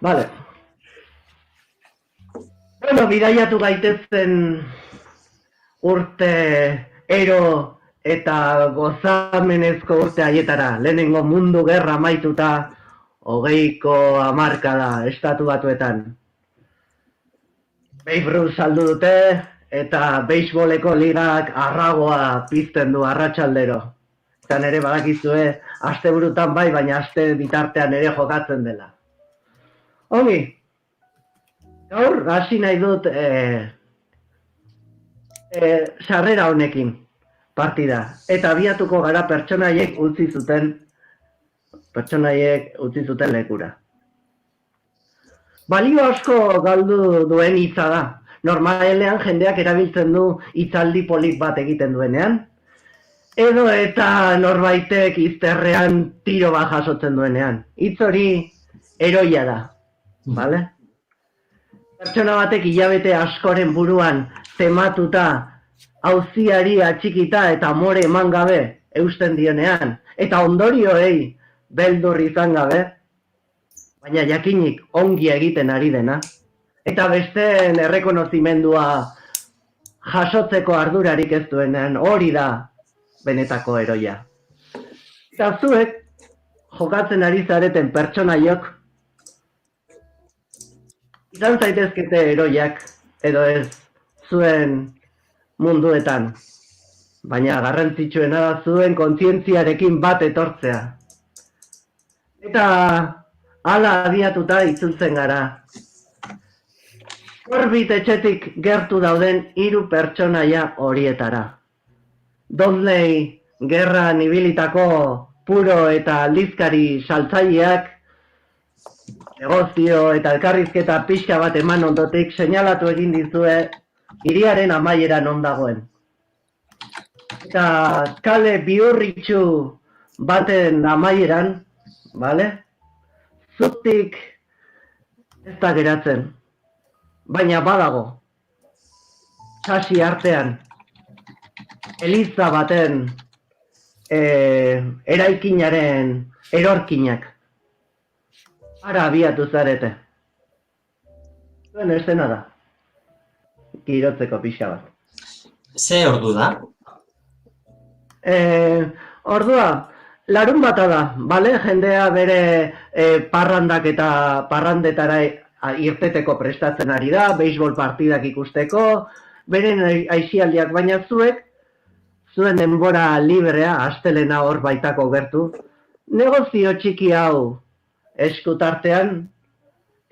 Vale. Bueno, bidaiatu gaitezen urte ero eta gozamenezko urte haietara. Lehenengo mundu gerra amaituta 20ko hamarkada Estatu Batuetan. Babe Ruth saldu dute eta beisboleko ligak arragoa pizten du arratsaldero. Eta ere badakizue, asteburutan bai, baina aste bitartean ere jokatzen dela. Ongi, gaur hasi nahi dut sarrera honekin partida. Eta abiatuko gara pertsonaiek utzi zuten lekura. Balio asko galdu duen hitza da. Normalean jendeak erabiltzen du hitzaldi polit bat egiten duenean. Edo eta norbaitek izterrean tiro bat jasotzen duenean. Hitz hori heroia da. Vale? Pertsona batek hilabete askoren buruan tematuta, auziari atxikita eta amore eman gabe eusten dionean. Eta ondorioei beldur izan gabe, baina jakinik ongi egiten ari dena. Eta besteen errekonozimendua jasotzeko ardurarik ez duenean, hori da benetako heroia. Eta zuek jokatzen ari zareten pertsonaiok izan zaitezkete heroiak edo ez zuen munduetan. Baina garrantzitsuena da zuen kontzientziarekin bat etortzea. Eta hala abiatuta itzultzen gara. Orbit etxetik gertu dauden 3 pertsonaia horietara. Dudley gerran ibilitako puro eta aldizkari saltzaileak negozio eta elkarrizketa pixka bat eman ondotik seinalatu egin dizue hiriaren amaieran non dagoen. Eta kale bihurritsu baten amaieran, bale? Zutik ez da geratzen, baina badago. Sasi artean, eliza baten eraikinaren erorkinak. Ara abiatu zarete. Zuen eszena da. Girotzeko pixa bat. Ze ordu da? Ordua, larun bata da, bale? Jendea bere parrandak eta parrandetara irteteko prestatzen ari da, beisbol partidak ikusteko, beren aisialdiak, baina zuen denbora librea, astelena hor baitako gertu, negozio txiki hau eskutartean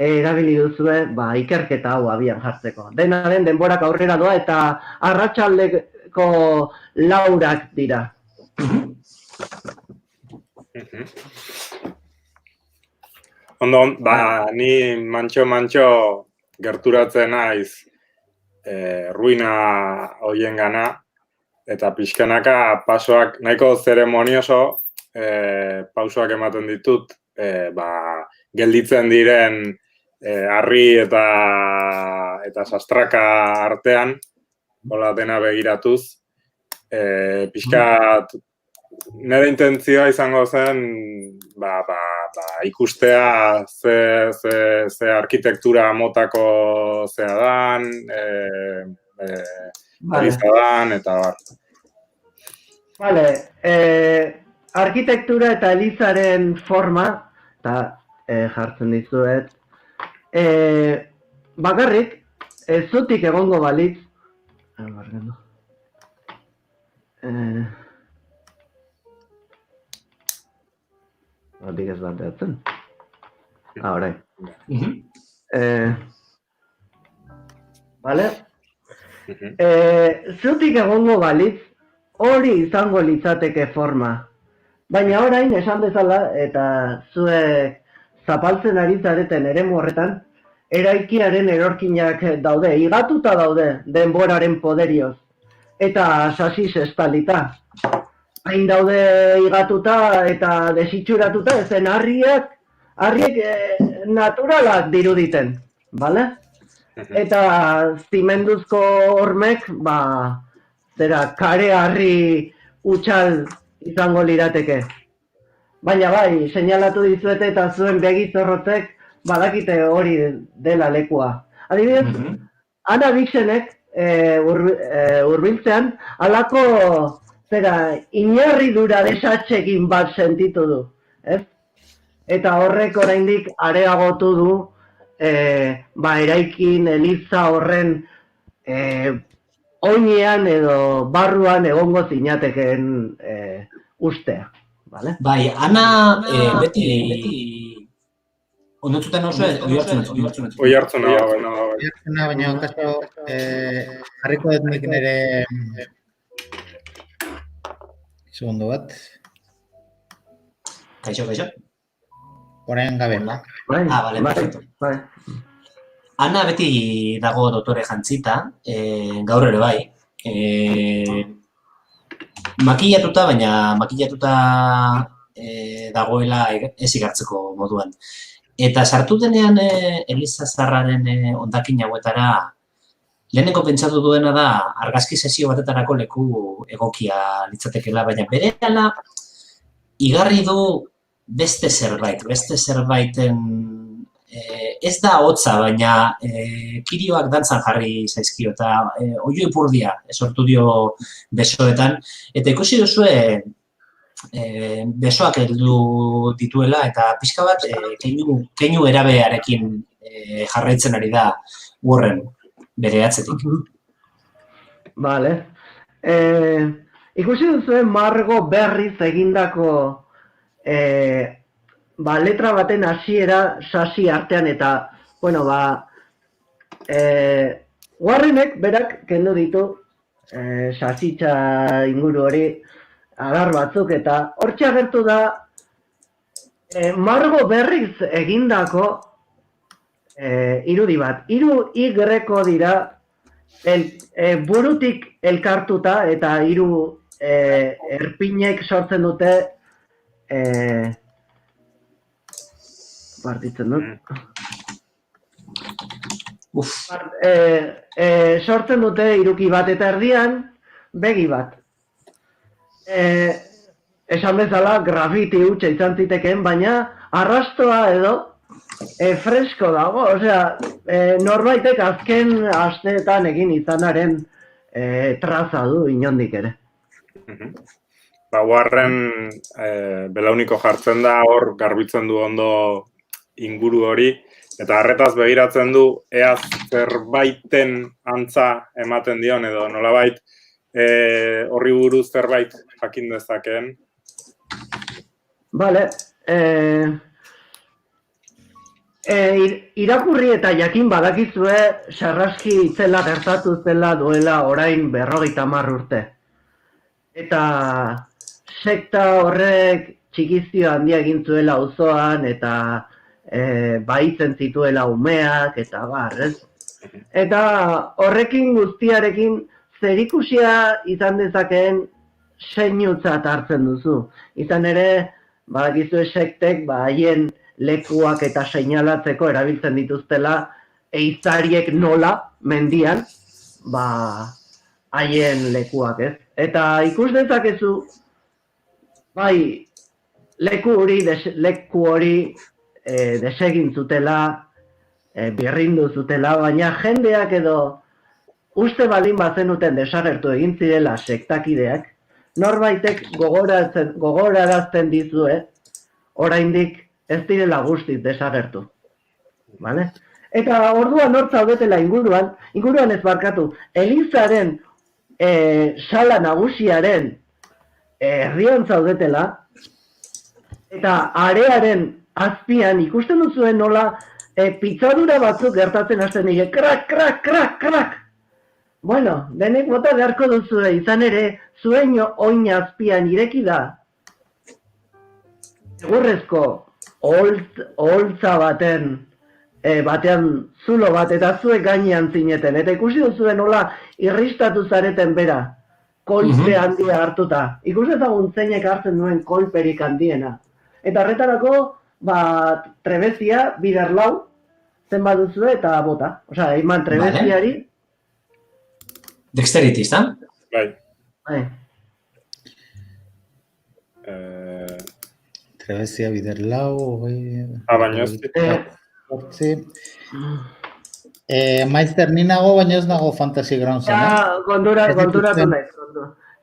erabili duzue, ikerketa hau abian jartzeko. Dena den denborak aurrera doa eta arratsaldeko 4 dira. Ondo, ni mantxo gerturatzen naiz ruina hoien gana, eta pixkanaka pasoak nahiko zeremonioso pausoak ematen ditut, gelditzen diren harri eta sastraka artean, hola dena begiratuz, pixkat nire intentzioa izango zen ikustea ze arkitektura motako zea dan, elizadan, eta bar. Vale, arkitektura eta elizaren forma, eta jartzen dizuet, bakarrik, zutik egongo balitz, Hotik ez bateatzen. Horai. Vale? Zutik egongo balitz, hori izango litzateke forma. Baina orain esan bezala, eta zuek zapaltzen ari zareten eremu horretan, eraikiaren erorkinak daude, higatuta daude denboraren poderioz. Eta sasis estalita. Hain daude higatuta eta desitxuratuta, ezen harriek naturalak diruditen, bale? Eta zimenduzko hormek, kare harri utxal izango lirateke. Baina bai, seinalatu dizuete eta zuen begizorrotzek badakite hori dela lekua. Adibidez, Ana Bixenek hurbiltzean halako inarridura desatxekin bat sentitu du, ez? Eta horrek oraindik areagotu du eraikin eliza horren oinean edo barruan egongo zinatekeen ustea. Vale? Bai, Ana beti ondotzutan oso oihartzuna. Oihartzuna, baina kaso jarriko dut nik nire segundo bat. Kaixo. Orain gabe. Vale, perfecto. Ana beti dago dotore jantzita, gaur ere bai. Makillatuta, baina makillatuta dagoela ez igartzeko moduan. Eta sartu denean Eliza Zaharraren hondakin hauetara, lehenengo pentsatu duena da argazki sesio batetarako leku egokia litzatekeela, baina berehala igarri du beste zerbaiten ez da hotza, baina kirioak dantzan jarri zaizkio eta oio ipurdia sortu dio besoetan, eta ikusi duzue besoak heldu dituela eta pixka bat keinu erabearekin jarraitzen ari da Warren bere atzetik. Vale. Ikusi duzue Margo berriz egindako letra baten hasiera sasi artean eta, Warrenek berak kendu ditu sasitza inguru hori adar batzuk eta hortxe agertu da Margo berriz egindako irudi bat. 3 Y dira burutik elkartuta eta 3 erpinek sortzen dute partitzen dut. Sortzen dute hiruki bat eta erdian begi bat. Esan bezala grafiti hutsa izan zitekeen, baina arrastoa edo fresko dago, norbaitek azken asteetan egin izanaren traza du inondik ere. Warren belauniko jartzen da, hor garbitzen du ondo inguru hori, eta harretaz begiratzen du ea zerbaiten antza ematen dion, edo nolabait horri buruz zerbait jakin dezakeen. Vale. Irakurri eta jakin badakizue sarraski itzela gertatu zela duela orain 50 urte. Eta sekta horrek txikizio handia egin zuela auzoan eta baitzen zituela umeak eta ez? Eta horrekin guztiarekin zerikusia izan dezakeen seinutzat hartzen duzu. Izan ere, badakizue sektek haien lekuak eta seinalatzeko erabiltzen dituztela ehizariek nola mendian haien lekuak, ez? Eta ikus dezakezu bai leku hori desegin zutela, birrindu zutela, baina jendeak edo uste baldin bazenuten desagertu egin zirela sektakideak, norbaitek gogorarazten dizue, oraindik ez direla guztiz desagertu. Vale? Eta orduan hor zaudetela inguruan ez barkatu, Elizaren sala nagusiaren herrian zaudetela, eta arearen azpian ikusten duzuen nola pitzadura batzuk gertatzen hasten nire, krak, krak, krak, krak. Bueno, denek bota beharko duzue, izan ere, zuen oin azpian ireki da. Egurrezko oholtza batean zulo bat eta zuek gainean zineten. Eta ikusi duzuen nola irristatu zareten bera, kolpe handia hartuta. Ikusi ezagun zeinek hartzen duen kolperik handiena. Eta horretarako, trebezia, bider lau, zen baduzue eta bota. Osea, eman trebeziari. Dexterity, ezta? Bai. Trebezia bider lau, baina ez dit. Zortzi. Maizter, ni nago, baina ez nago Fantasy Groundsen, Ja, konturatu dituzten- naiz.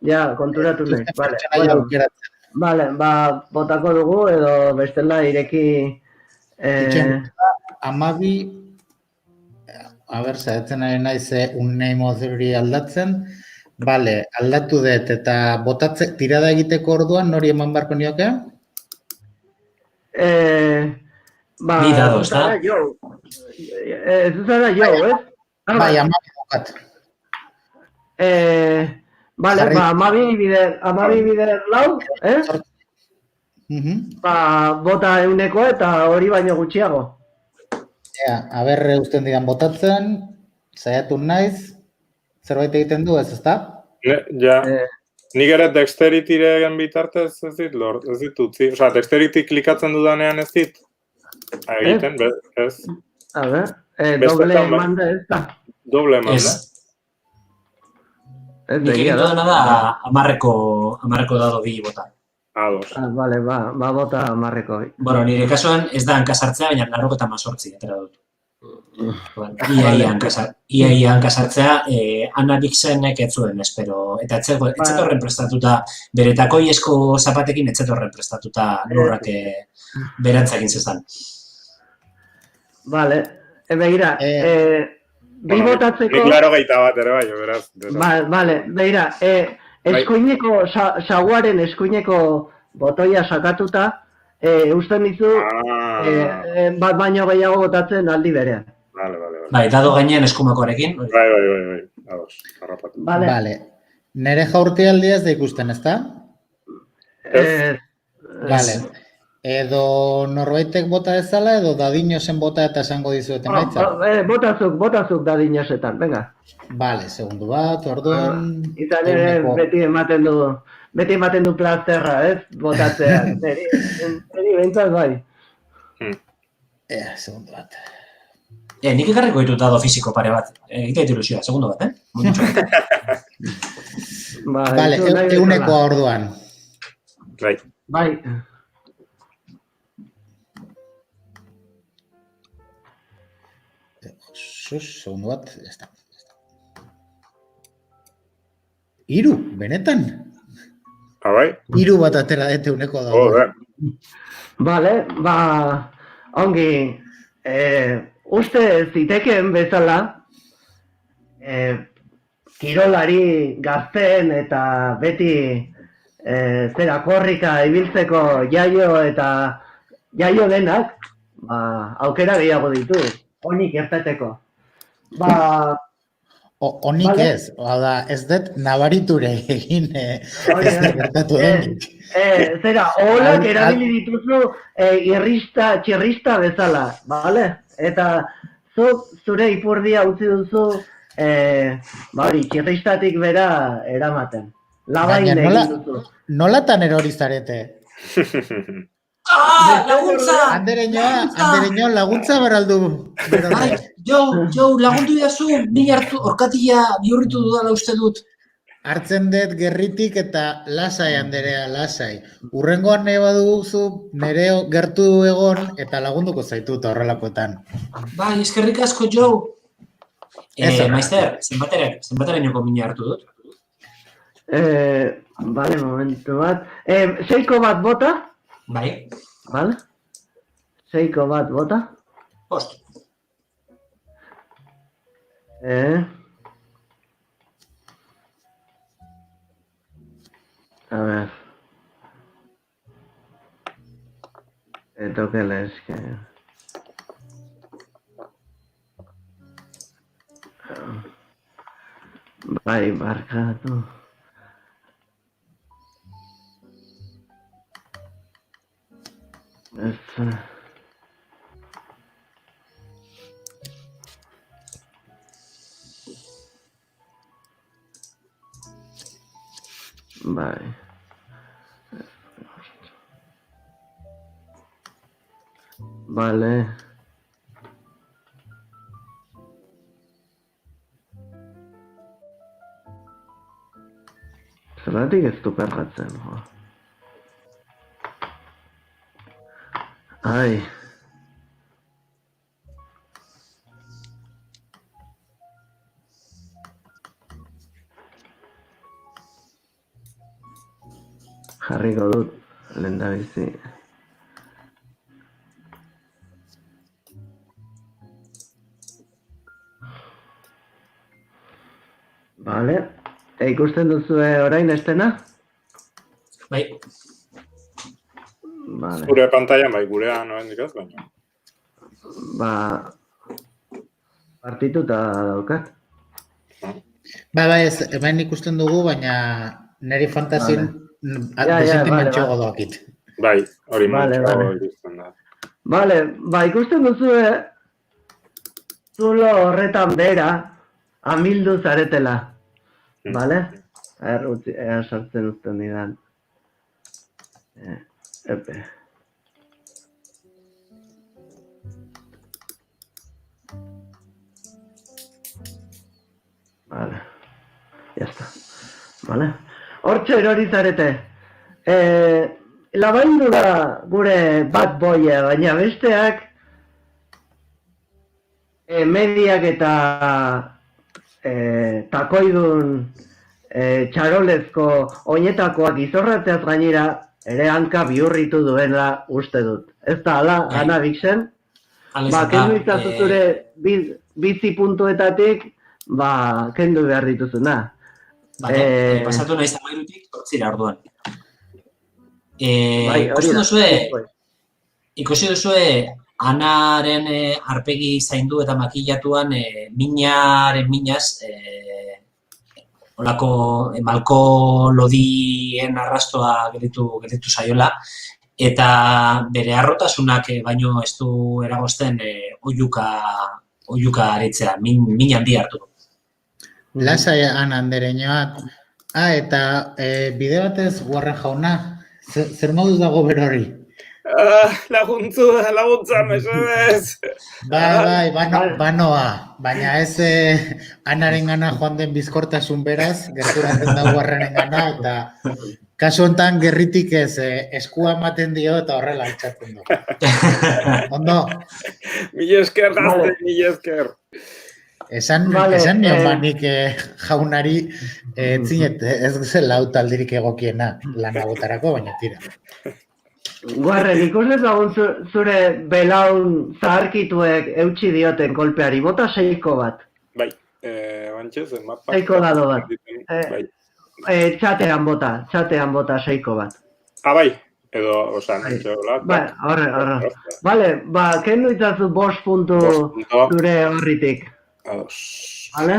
Ja, konturatu naiz. Vale, Pertsonaia aukeratzen. vale, botako dugu edo bestela ireki... Itxoin, amabi, a ber, zaitzen ari naiz unname hori aldatzen. Vale, aldatu dut eta botatze, tirada egiteko orduan nori eman barko nioke? Bi dado, ezta? Zuzara jo. Zuzara jo, ez? Bai, amabi bokat. Vale, Jarri. amabi bider lau, ez? Bota euneko eta hori baino gutxiago. Ea, a ber, usten didan botatzen, saiatu naiz, zerbait egiten du, ezta? Ja, nik ere dexterity-ren bitartez ez dit utzi. Osa, dexterity klikatzen dudanean ez dit egiten, ez? A ber, Beste doble esan, bai. manda ez da. Doble eman, da? Ez. Ez Nik egia egin dudana da amarreko dado bi bota. Ados. Vale, bota amarreko. Bueno, nire kasuan ez da hankasartzea, baina 98 atera dut. Ia hankasartzea, Anabixenek ez zuen, espero. Eta etzetorren prestatuta, bere takoiesko zapatekin etzetorren prestatuta lurrak berantzakin zezan. Vale, begira, bi botatzeko... Nik 81 ere bai, beraz. Vale, begira, eskuineko, saguaren eskuineko botoia sakatuta, usten dizu, bat baino gehiago botatzen aldi berean. Vale. Bai, dado gainean eskumakoarekin. Bai. Ados, harrapatu. Vale. Nere jaurtialdia ez da ikusten, ezta? Vale. Edo norbaitek bota ezala, edo dadinosen bota eta esango dizuet emaitza? Botazuk dadinosetan, venga. Vale, segundu bat, orduan... Izan ere, beti ematen du plazterra, ez? Botatzean. Eri bentsat bai. Segundu bat. Nik ekarriko ditut dado fisiko pare bat. Egite ditu ilusioa, segundo bat, Vale, eunekoa orduan. Bai. Segundu bat, ez da. Iru, benetan? Bai? Iru bat atera dete uneko da. Vale, ongi, uste zitekeen bezala, kirolari gazten eta beti zera korrika ibiltzeko jaio denak, aukera gehiago ditu, onik erteteko. Onik ez, ez dut nabariture egin ez da gertatu denik. Zera, oholak erabili dituzu txirrista bezala, bale? Eta zure ipurdia utzi duzu txirristatik bera eramaten. Labain egin duzu. Nolatan erori zarete? Laguntza! Andereño, laguntza beraldu. Jo, lagundu idazu, ni hartu, orkatila bihurritu dudala uste dut. Hartzen dut gerritik eta lasai, Anderea, lasai. Urrengoan nahi baduzu, nire gertu egon eta lagunduko zaitut horrelakoetan. Bai, eskerrik asko, Jo. Maizter, zenbaterainoko mina hartu dut? Bale, momentu bat. Seiko bat bota? Bai. Bale? Seiko bat bota? Post. A ver. Toque la esquina. Bai, barkatu. Bai. Vale. Zergatik ez du pergatzen, jo. Ai. jarriko dut, lehendabizi. Vale, ikusten duzue orain estena? Bai, Vale, Gure pantailan bai, gurea noen dikaz, baina. ba, partituta daukat. Bai, ez, hemen ikusten dugu, baina niri fantasin Ja, desentimentxo vale. godoakit. Bai, hori Vale, mantxo vale. ikusten da. Vale, ba, ikusten duzue zulo horretan bera amildu zaretela. Vale? Utzi, sartzen uzten didan. Epe. Vale. Ya está. Vale? Hortxe erori zarete. Labaindu da gure bad boya, baina besteak mediak eta takoidun txarolezko oinetakoak izorratzeaz gainera ere hanka bihurritu duela uste dut. Ez da, ala, Ana Bixen? Ba, kendu izazu zure bizi puntuetatik, ba, kendu behar dituzuna. Bale, pasatu nahi zamairutik, zortzira orduan. Bai, Ikusi duzue, Anaren arpegi zaindu eta makillatuan minaren minaz, olako malko lodien arrastoa gelitu zaiola, eta bere arrotasunak baino ez du eragozten oihuka aretzea, min handi hartu. Lasai Andereñoak. Eta bide batez Warren jauna, zer moduz dago berori? Laguntza, mesedez. Bai, banoa. Baina ez Anaren gana joan den bizkortasun beraz, gerturatzen da Warrenen gana, eta kasu honetan gerritik ez eskua ematen dio eta horrela altxatzen du. Ondo? Mila esker, gazte, mila esker. Esan nion banik jaunari zinet ez zela taldirik egokiena lanagotarako, baina tira. Guarren, ikusten dagoen zure belaun zaharkituek eutxi dioten kolpeari, bota 6ko bat. Bai, bantxe zen mapa. 6ko dado bat. Bai. Txatean bota 6ko bat. Bai, edo, osan, txolat. Bai, horre. Vale, ba, kendu itzazu 5 puntu zure horritik. Ados. Vale?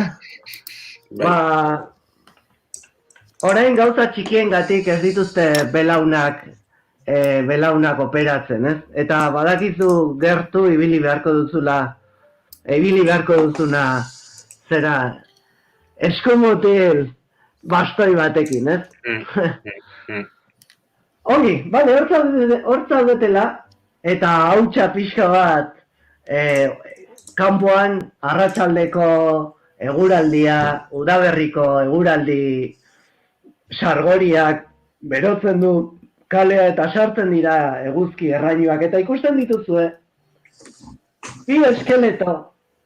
Ba, orain gauza txikiengatik ez dituzte belaunak operatzen, ez? Eta badakizu gertu ibili beharko duzuna zera eskumotil bastoi batekin, ez? Ongi, bale, hor zaudetela eta hautsa pixka bat kanpoan arratsaldeko eguraldia, udaberriko eguraldi sargoriak berotzen du kalea eta sartzen dira eguzki errainuak eta ikusten dituzue bi eskeleto,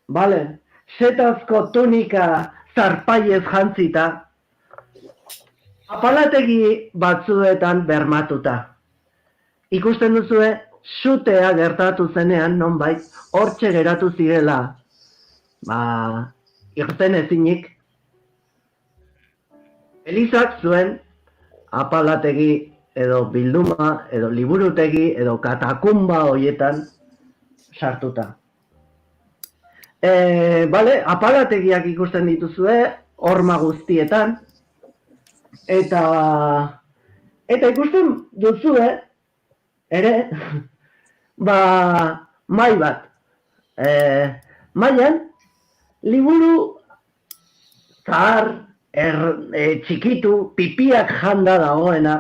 bale, setazko tunika zarpaiez jantzita apalategi batzuetan bermatuta. Ikusten duzue sutea gertatu zenean nonbait hortxe geratu zirela irten ezinik. Elizak zuen apalategi edo bilduma, edo liburutegi, edo katakumba horietan sartuta. Bale, apalategiak ikusten dituzue, horma guztietan, eta ikusten duzue, ere, mai bat. Maian, liburu zahar, txikitu, pipiak janda dagoena,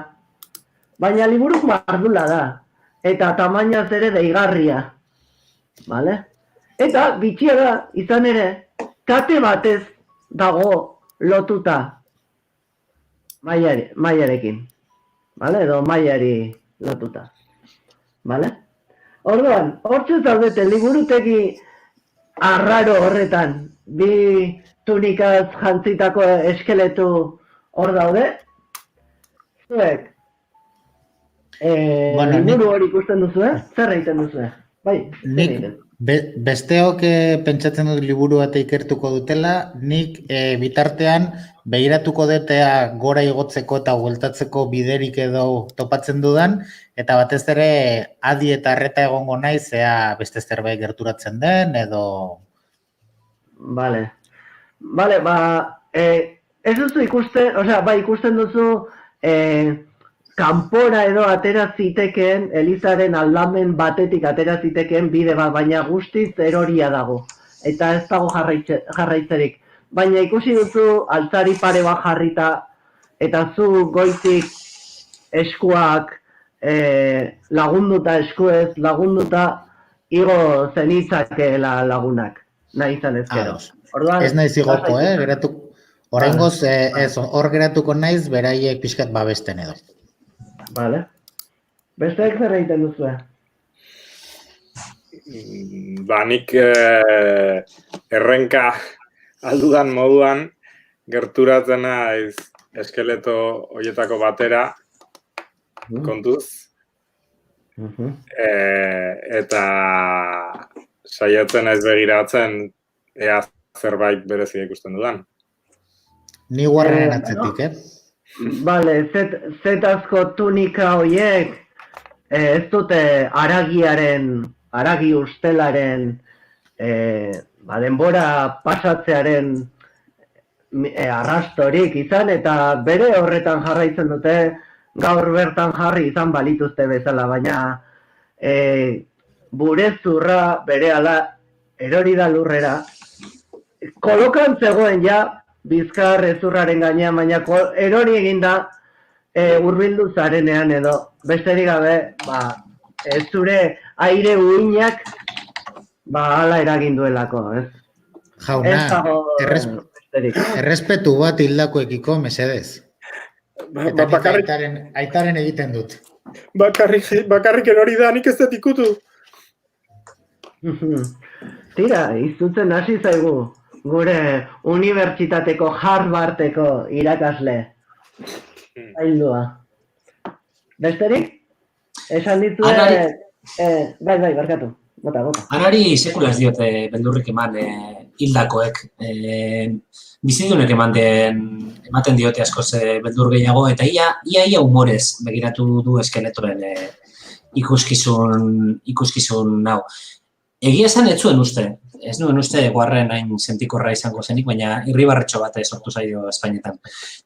baina liburu mardula da, eta tamainaz ere deigarria. Vale? Eta bitxia da, izan ere, kate batez dago lotuta maiarekin. Vale? Edo maiari lotuta. Vale? Orduan, hortxe zaudete liburutegi arraro horretan, bi tunikaz jantzitako eskeletu hor daude, zuek Liburu hori ikusten duzu, zer egiten duzu? Bai, nik besteok pentsatzen dut liburu bat ikertuko dutela, nik bitartean begiratuko detea gora igotzeko eta bueltatzeko biderik edo topatzen dudan, eta batez ere adi eta arreta egongo naiz, zea beste zerbait gerturatzen den, edo... Vale, ez duzu ikusten, ikusten duzu kanpora edo atera zitekeen, Elizaren aldamen batetik atera zitekeen bide bat, baina guztiz eroria dago, eta ez dago jarraitzerik. Baina ikusi duzu altzari pare bat jarrita, eta zu goitik eskuak lagunduta, eskuez lagunduta, igo zenitzakeela lagunak, nahi izan ezkero. Ez naiz igoko, Oraingoz, hor geratuko naiz, beraiek pixkat babesten edo. Vale. Besteek zer egiten duzu? Nik errenka aldudan moduan gerturatzen naiz eskeleto horietako batera kontuz. Eta saiatzen naiz begiratzen ea zerbait berezia ikusten dudan. Ni guarrenen atzetik, Bale, zetazko tunika horiek ez dute aragi ustelaren denbora pasatzearen arrastorik izan, eta bere horretan jarraitzen dute gaur bertan jarri izan balituzte bezala, baina burezurra berehala erori da lurrera, kolokan zegoen ja, bizkar ezurraren gainean, baina erori eginda hurbildu zarenean edo besterik gabe, zure aire uinak hala eragin duelako, ez? Jauna, errespetu bat hildakoekiko, mesedez. Eta aitaren egiten dut. Bakarrik erori da, nik ez dut ikutu. Tira, izutzen hasi zaigu. Gure unibertsitateko Harvardeko irakasle. Zaildua. Besterik? Esan dituen... Bai, barkatu. Bota. Anari sekulaz diote beldurrik eman hildakoek. Bizidunek ematen diote askoz beldur gehiago, eta ia humorez begiratu du eskeletoren ikuskizun nau. Egia esan ez zuen uste. Ez nuen uste guarren hain sentikorra izango zenik, baina irribarretxo bat sortu zaio Espainetan.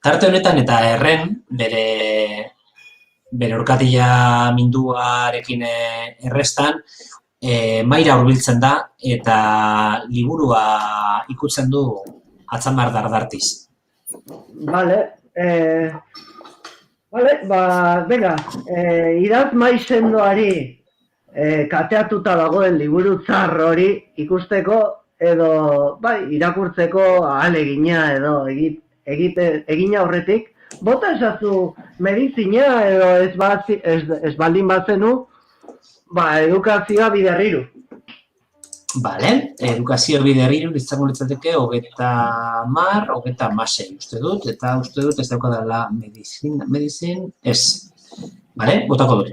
Tarte honetan eta erren bere orkatila minduarekin errestan, maira hurbiltzen da eta liburua ikutzen du atzamar dardartiz. Vale, venga, idaz maizendoari kateatuta dagoen liburu tzar hori ikusteko edo irakurtzeko ahalegina edo egina horretik, bota esazu medizina edo ez baldin bazenu, edukazioa biderriru. Bale, edukazio biderriru izango litzateke 36 uste dut, eta uste dut ez daukadala medizin ez. Bale, botako dut.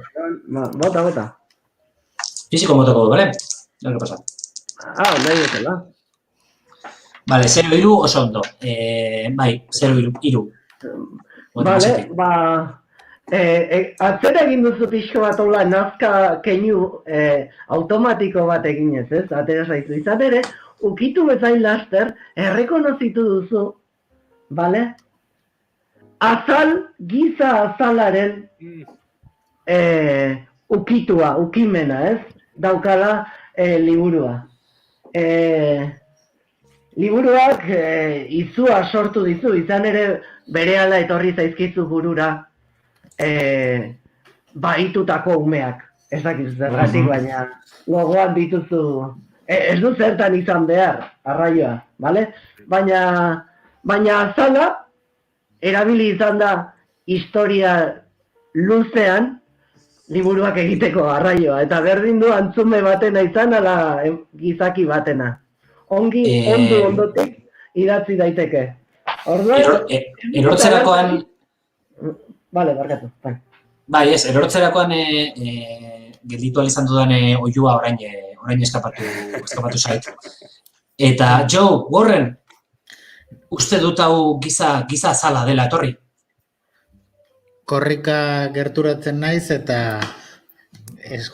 Bota. Fiziko motoko du, bale? Gero pasa. Nahi dutela. Bale, 0-3 oso ondo. Bai, 0-3. Bale, atzera egin duzu pixko bat hola nazka keinu automatiko bat eginez, ez? Atera zaizu izan ere, ukitu bezain laster, errekonozitu duzu, bale? Giza azalaren ukimena, ez? Daukala liburua. Liburuak izua sortu dizu, izan ere berehala etorri zaizkizu burura bahitutako umeak. Ez dakizu zergatik, baina gogoan dituzu, ez du zertan izan behar, arraioa, bale? Baina azala, erabili izan da historia luzean, liburuak egiteko arraioa, eta berdin du antzume batena izan, ala gizaki batena. Ondotik idatzi daiteke. Erortzerakoan... Bale, barkatu. Bai, ez, erortzerakoan gelditu izan dudan oihua orain eskapatu zait. Eta Joe, Warren, uste dut hau giza azala dela etorri. Korrika gerturatzen naiz eta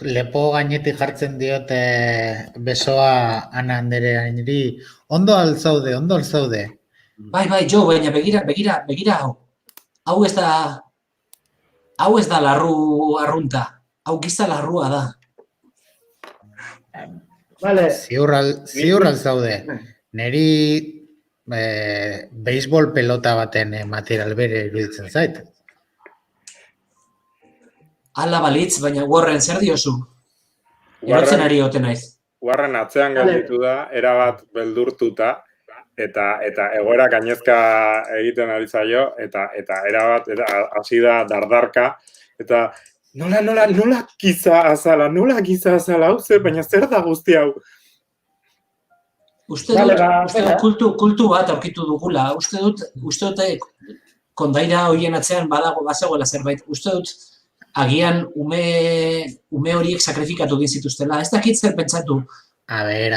lepo gainetik jartzen diote besoa Ana Andereari. Ondo alzaude. Bai, Joe, baina begira hau. Hau ez da larru arrunta. Hau giza larrua da. Vale. Ziur alzaude. Neri beisbol pelota baten material bere iruditzen zait. Hala balitz, baina Warren zer diozu? Erotzen ari ote naiz. Warren atzean gelditu da, erabat beldurtuta, eta egoera gainezka egiten ari zaio, eta erabat hasi da dardarka, eta nola giza azala, hau zer, baina zer da guzti hau? Uste dut kultu bat aurkitu dugula, uste dut kondaira horien atzean bazegoela zerbait, uste dut agian ume horiek sakrifikatu egin zituztela, ez dakit zer pentsatu. A ber,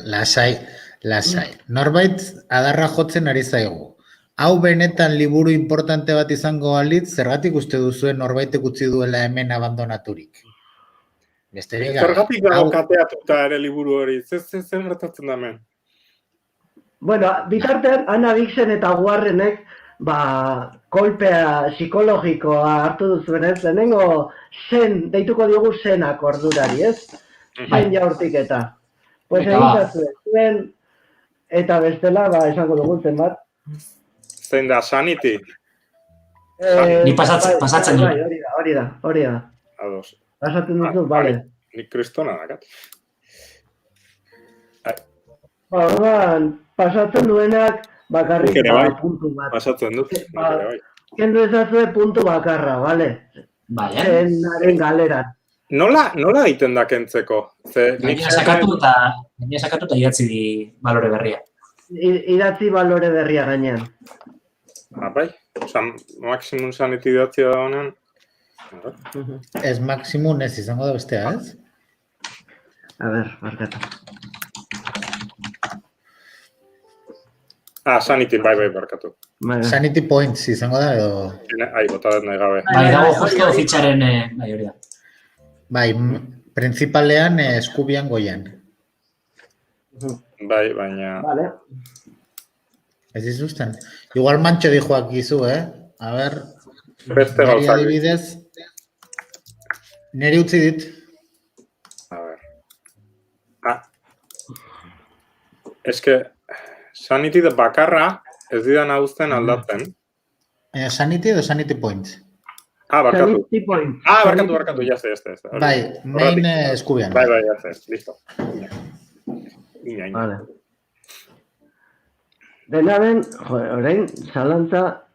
lasai. Norbait adarra jotzen ari zaigu. Hau benetan liburu importante bat izango balitz, zergatik uste duzuen norbaitek utzi duela hemen abandonaturik? Besterik gabe. Zergatik dago kateatuta ere liburu hori, zer gertatzen da hemen? Bueno, bitartean, Ana Dixon eta Warrenek, kolpea psikologikoa hartu duzuenez, lehenengo deituko diogu zenak ordurari, ez? Zain jaurtik eta. Pues egin zuen, eta bestela, esango dugun zen bat. Zein da, Sanity? Ni pasatzen dut. Hori da. Ados. Pasatzen duzu, bale. Nik kristona dakat. Orduan, pasatzen duenak bakarrik puntu bat. Pasatzen dut. Kendu ezazue puntu bakarra, bale? Zenaren galeran. Nola egiten da kentzeko? Gaina sakatu eta idatzi di balore berria. Idatzi balore berria gainean. Bai, maximum sanity idatzi da honen. Ez maximum ez izango da bestea, ez? A ber, barkatu. Sanity, bai, barkatu. Sanity points izango da, edo... Bota dut nahi gabe. Bai, dago justo fitxaren hori da. Bai, principalean eskubian goian. Bai, baina... Vale. Ez izuzten. Igual mantxo dijoak gizu, A ber... Beste gauzak. Adibidez, neri utzi dit. A ber. Ez que... Sanity bakarra ez didan hauzten aldatzen. Sanity edo sanity points? Barkatu. Sanity points. Barkatu, ya sé. Bai, main eskubian. Bai, ya sé, listo. Ina. Vale. Dena den, orain, zalantza,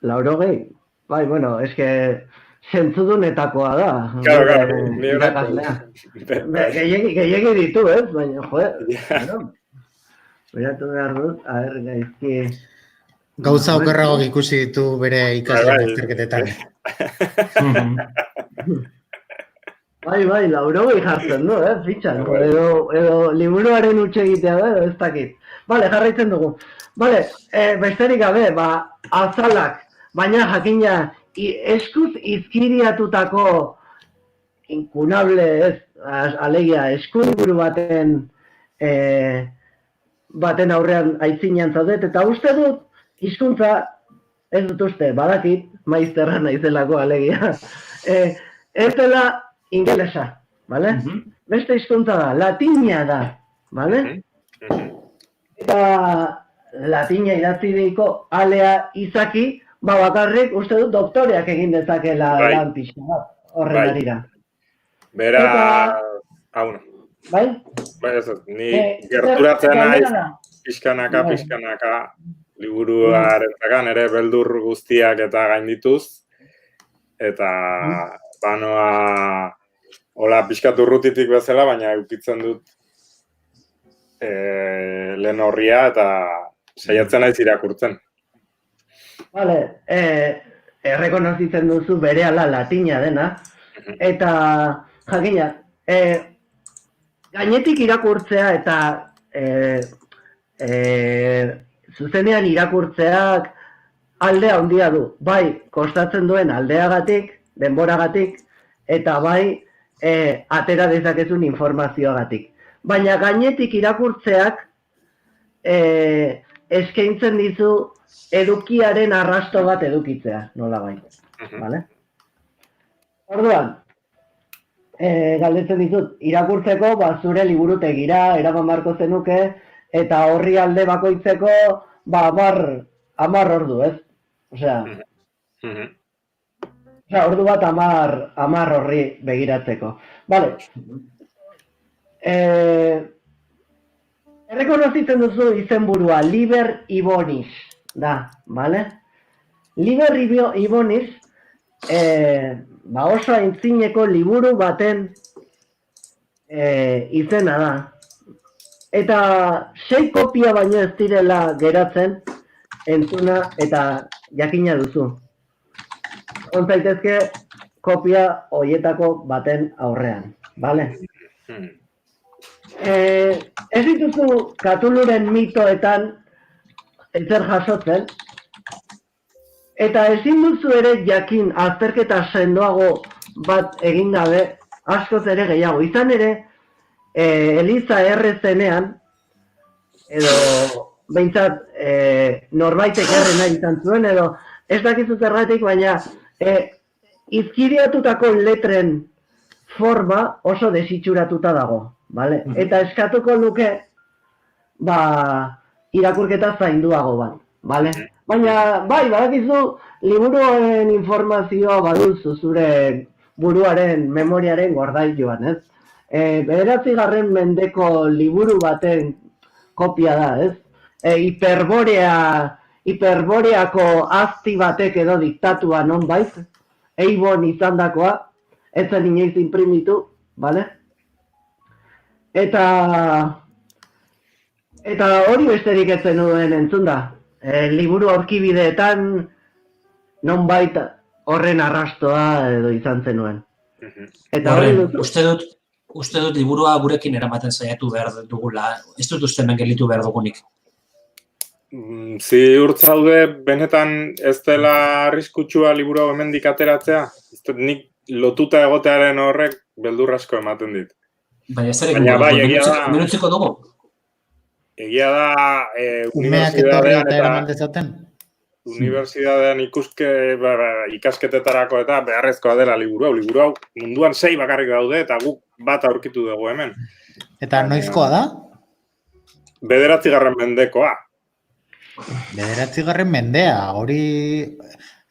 80. Bai, bueno, es que zentzudunetakoa da. Claro, ni horrek. Gehiegi ditu, ez? Baina, Beratu behar dut, gaizki... Gauza okerrago ikusi ditu bere ikasleen azterketetan. Bai, 80 jartzen du, fitxan. Edo liburuaren utxe egitea da, edo ez dakit. Bale, jarraitzen dugu. Bale, besterik gabe, azalak, baina jakina eskuz izkiriatutako inkunable, alegia, eskuliburu baten aurrean aitzinean zaudet, eta uste dut, hizkuntza, ez dut uste, badakit, maizterra naizelako alegia, ez dela ingelesa, bale? Beste hizkuntza da, latina da, bale? Eta latina idatzi deiko alea izaki, bakarrik uste dut doktoreak egin dezakela lan pixka bat, horren arira. Bera, hau no. Bai? Ez, ni gerturatzen naiz, pixkanaka, liburuaren ere beldur guztiak eta gaindituz, eta banoa hola pixkat urrutitik bezala, baina eukitzen dut lehen horria eta saiatzen naiz irakurtzen. Vale, errekonozitzen duzu berehala latina dena, eta jakina, gainetik irakurtzea eta zuzenean irakurtzeak alde handia du, bai kostatzen duen aldeagatik, denboragatik, eta bai atera dezakezun informazioagatik. Baina gainetik irakurtzeak eskaintzen dizu edukiaren arrasto bat edukitzea, nola bai. Vale? Orduan, galdetzen dizut, irakurtzeko zure liburutegira eraman beharko zenuke, eta horri alde bakoitzeko 10 ordu, ez? Osea, ordu bat 10 horri begiratzeko. Vale. Errekonozitzen duzu izenburua, Liber Ibonis, da, vale? Liber Ibonis, oso aintzineko liburu baten izena da. Eta 6 kopia baino ez direla geratzen entzuna eta jakina duzu. Ontzaitezke kopia horietako baten aurrean, bale? Ez dituzu Katuluren mitoetan ezer jasotzen, eta ezin duzu ere jakin azterketa sendoago bat egin gabe, askoz ere gehiago. Izan ere, Eliza errezenean, edo behintzat norbaitek errena izan zuen, edo ez dakizu zergatik, baina izkiriatutako letren forma oso desitxuratuta dago, vale? Eta eskatuko nuke, irakurketa zainduago bat, vale? Baina, bai, badakizu, liburuaren informazioa baduzu zure buruaren, memoriaren gordailuan, ez? 9. mendeko liburu baten kopia da, ez? Hiperboreako azti batek edo diktatua nonbait, Eibon izandakoa, ez zen inoiz inprimitu, bale? Eta hori besterik ez zenuen entzun da. Liburu aurkibideetan nonbait horren arrastoa edo izan zenuen. Eta Horren, uste dut liburua gurekin eramaten saiatu behar dugula. Ez dut uste hemen gelitu behar dugunik. Ziur zaude benetan ez dela arriskutsua liburu hau hemendik ateratzea? Nik lotuta egotearen horrek beldur asko ematen dit. Baina ez ere minutziko dugu? Egia da, Umeak etorri eta eraman dezaten? Unibertsitatean ikasketetarako eta beharrezkoa dela liburu hau. Liburu hau munduan 6 bakarrik daude eta guk bat aurkitu dugu hemen. Eta noizkoa da? 9. mendekoa. 9. mendea, hori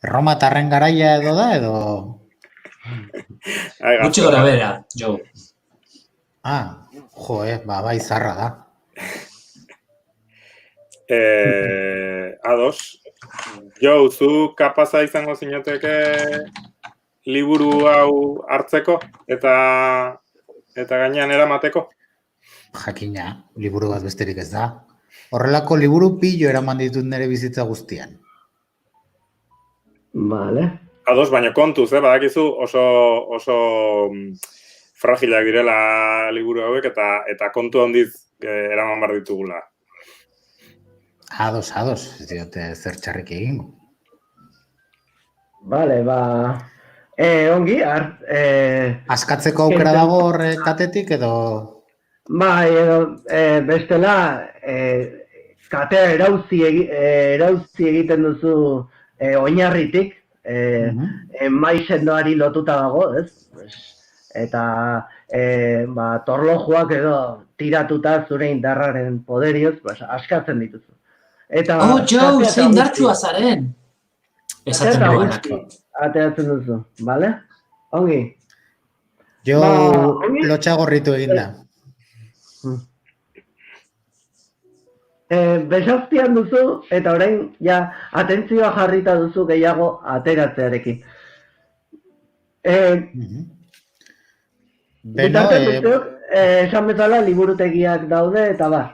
Erromatarren garaia edo da, edo... Gutxi gora bera, Jo. Bai zarra da. Ados. Jo, zu kapaza izango zinateke liburu hau hartzeko eta gainean eramateko? Jakina, liburu bat besterik ez da. Horrelako liburu pilo eraman ditut nire bizitza guztian. Vale. Ados, baina kontuz, badakizu oso fragilak direla liburu hauek eta kontu handiz eraman behar ditugula. Ados, ez diote zer txarrik egingo. Vale, ongi, askatzeko aukera dago horre katetik edo... Bai, edo bestela, katea erauzi egiten duzu oinarritik, mai sendoari lotuta dago, ez? Eta torlojuak edo tiratuta zure indarraren poderioz, askatzen dituzu. Jo, zein dartsua zaren! Esaten duanak. Ateratzen duzu, bale? Ongi. Jo lotxagorritu eginda. Besaztian duzu, eta orain atentzioa jarrita duzu gehiago ateratzearekin. Bitartez guztiok, esan bezala liburutegiak daude eta bar.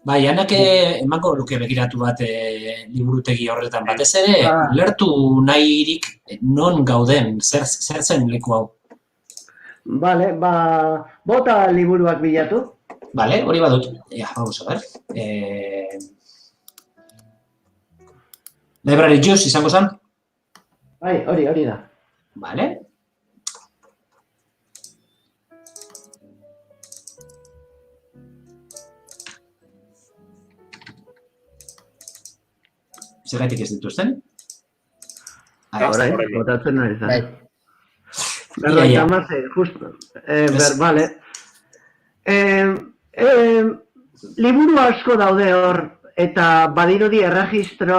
Bai, Anak emango luke begiratu bat liburutegi horretan batez ere, lertu nahirik non gauden, zer zen leku hau. Vale, bota liburuak bilatu. Vale, hori badut. Vamos a ver. Library Juice izango zen? Bai, hori da. Vale. Zergatik ez dituzten? Orain, botatzen nahi zen. Bai. Berroita hamasei, justo. Vale. Liburu asko daude hor, eta badirudi erregistro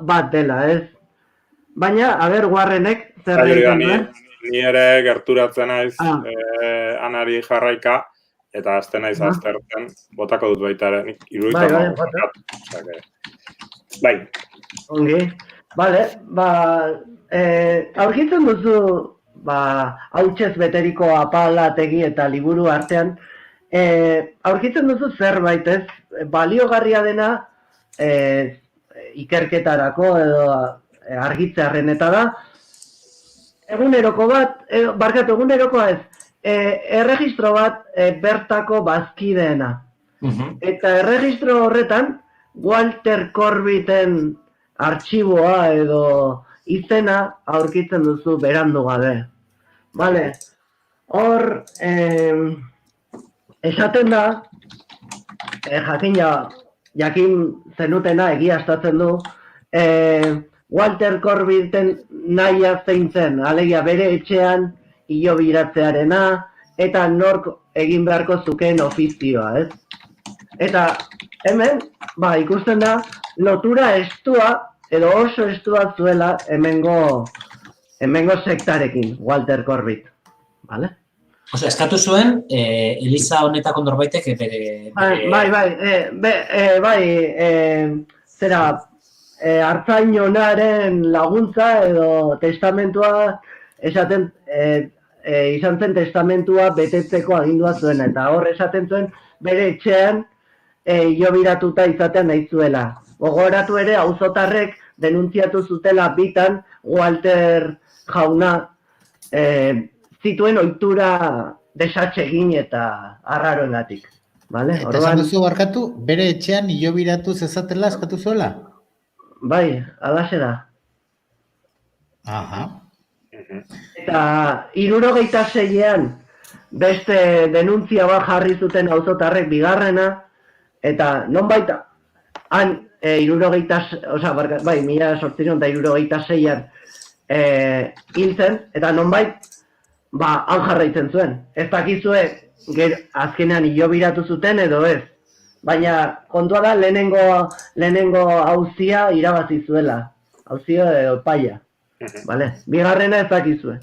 bat dela, ez? Baina, Warrenek, zer egiten duen? Ni ere gerturatzen naiz Anari jarraika, eta azten naiz aztertzen, botako dut baita ere, nik iruditzen Bai. Ongi. Bale, aurkitzen duzu, hautsez beteriko apalategi eta liburu artean, aurkitzen duzu zerbait ez, baliogarria dena ikerketarako edo argitzearren eta da, egunerokoa ez, erregistro bat bertako bazkideena. Eta erregistro horretan, Walter Corbitten artxiboa edo izena aurkitzen duzu berandu gabe. Vale, hor, esaten da, jakin zenutena egiaztatzen du, Walter Corbitten nahia zein zen, alegia bere etxean hilobiratzearena, eta nork egin beharko zukeen ofizioa, ez? Eta hemen, ikusten da, lotura estua, edo oso estua zuela hemengo sektarekin, Walter Corbett. Vale? Osea, eskatu zuen, Eliza honetako norbaitek bere... Zera, hartzainonaren laguntza edo testamentua izan zen testamentua betetzeko agindua zuena, eta hor esaten zuen bere etxean hilobiratuta izatean nahi zuela. Gogoratu ere, auzotarrek denuntziatu zutela bitan Walter jauna zituen ohitura desatsegin eta arraroengatik. Eta esan duzu barkatu, bere etxean hilobiratu zezatela eskatu zuela? Bai, alaxe da. Aha. Eta 76an beste denuntzia bat jarri zuten auzotarrek bigarrena, eta nonbait han 1866an hil zen, eta nonbait han jarraitzen zuen. Ez dakizue azkenean hilobiratu zuten edo ez. Baina kontua da lehenengo auzia irabazi zuela. Auzia edo epaia. Bigarrena ez dakizue.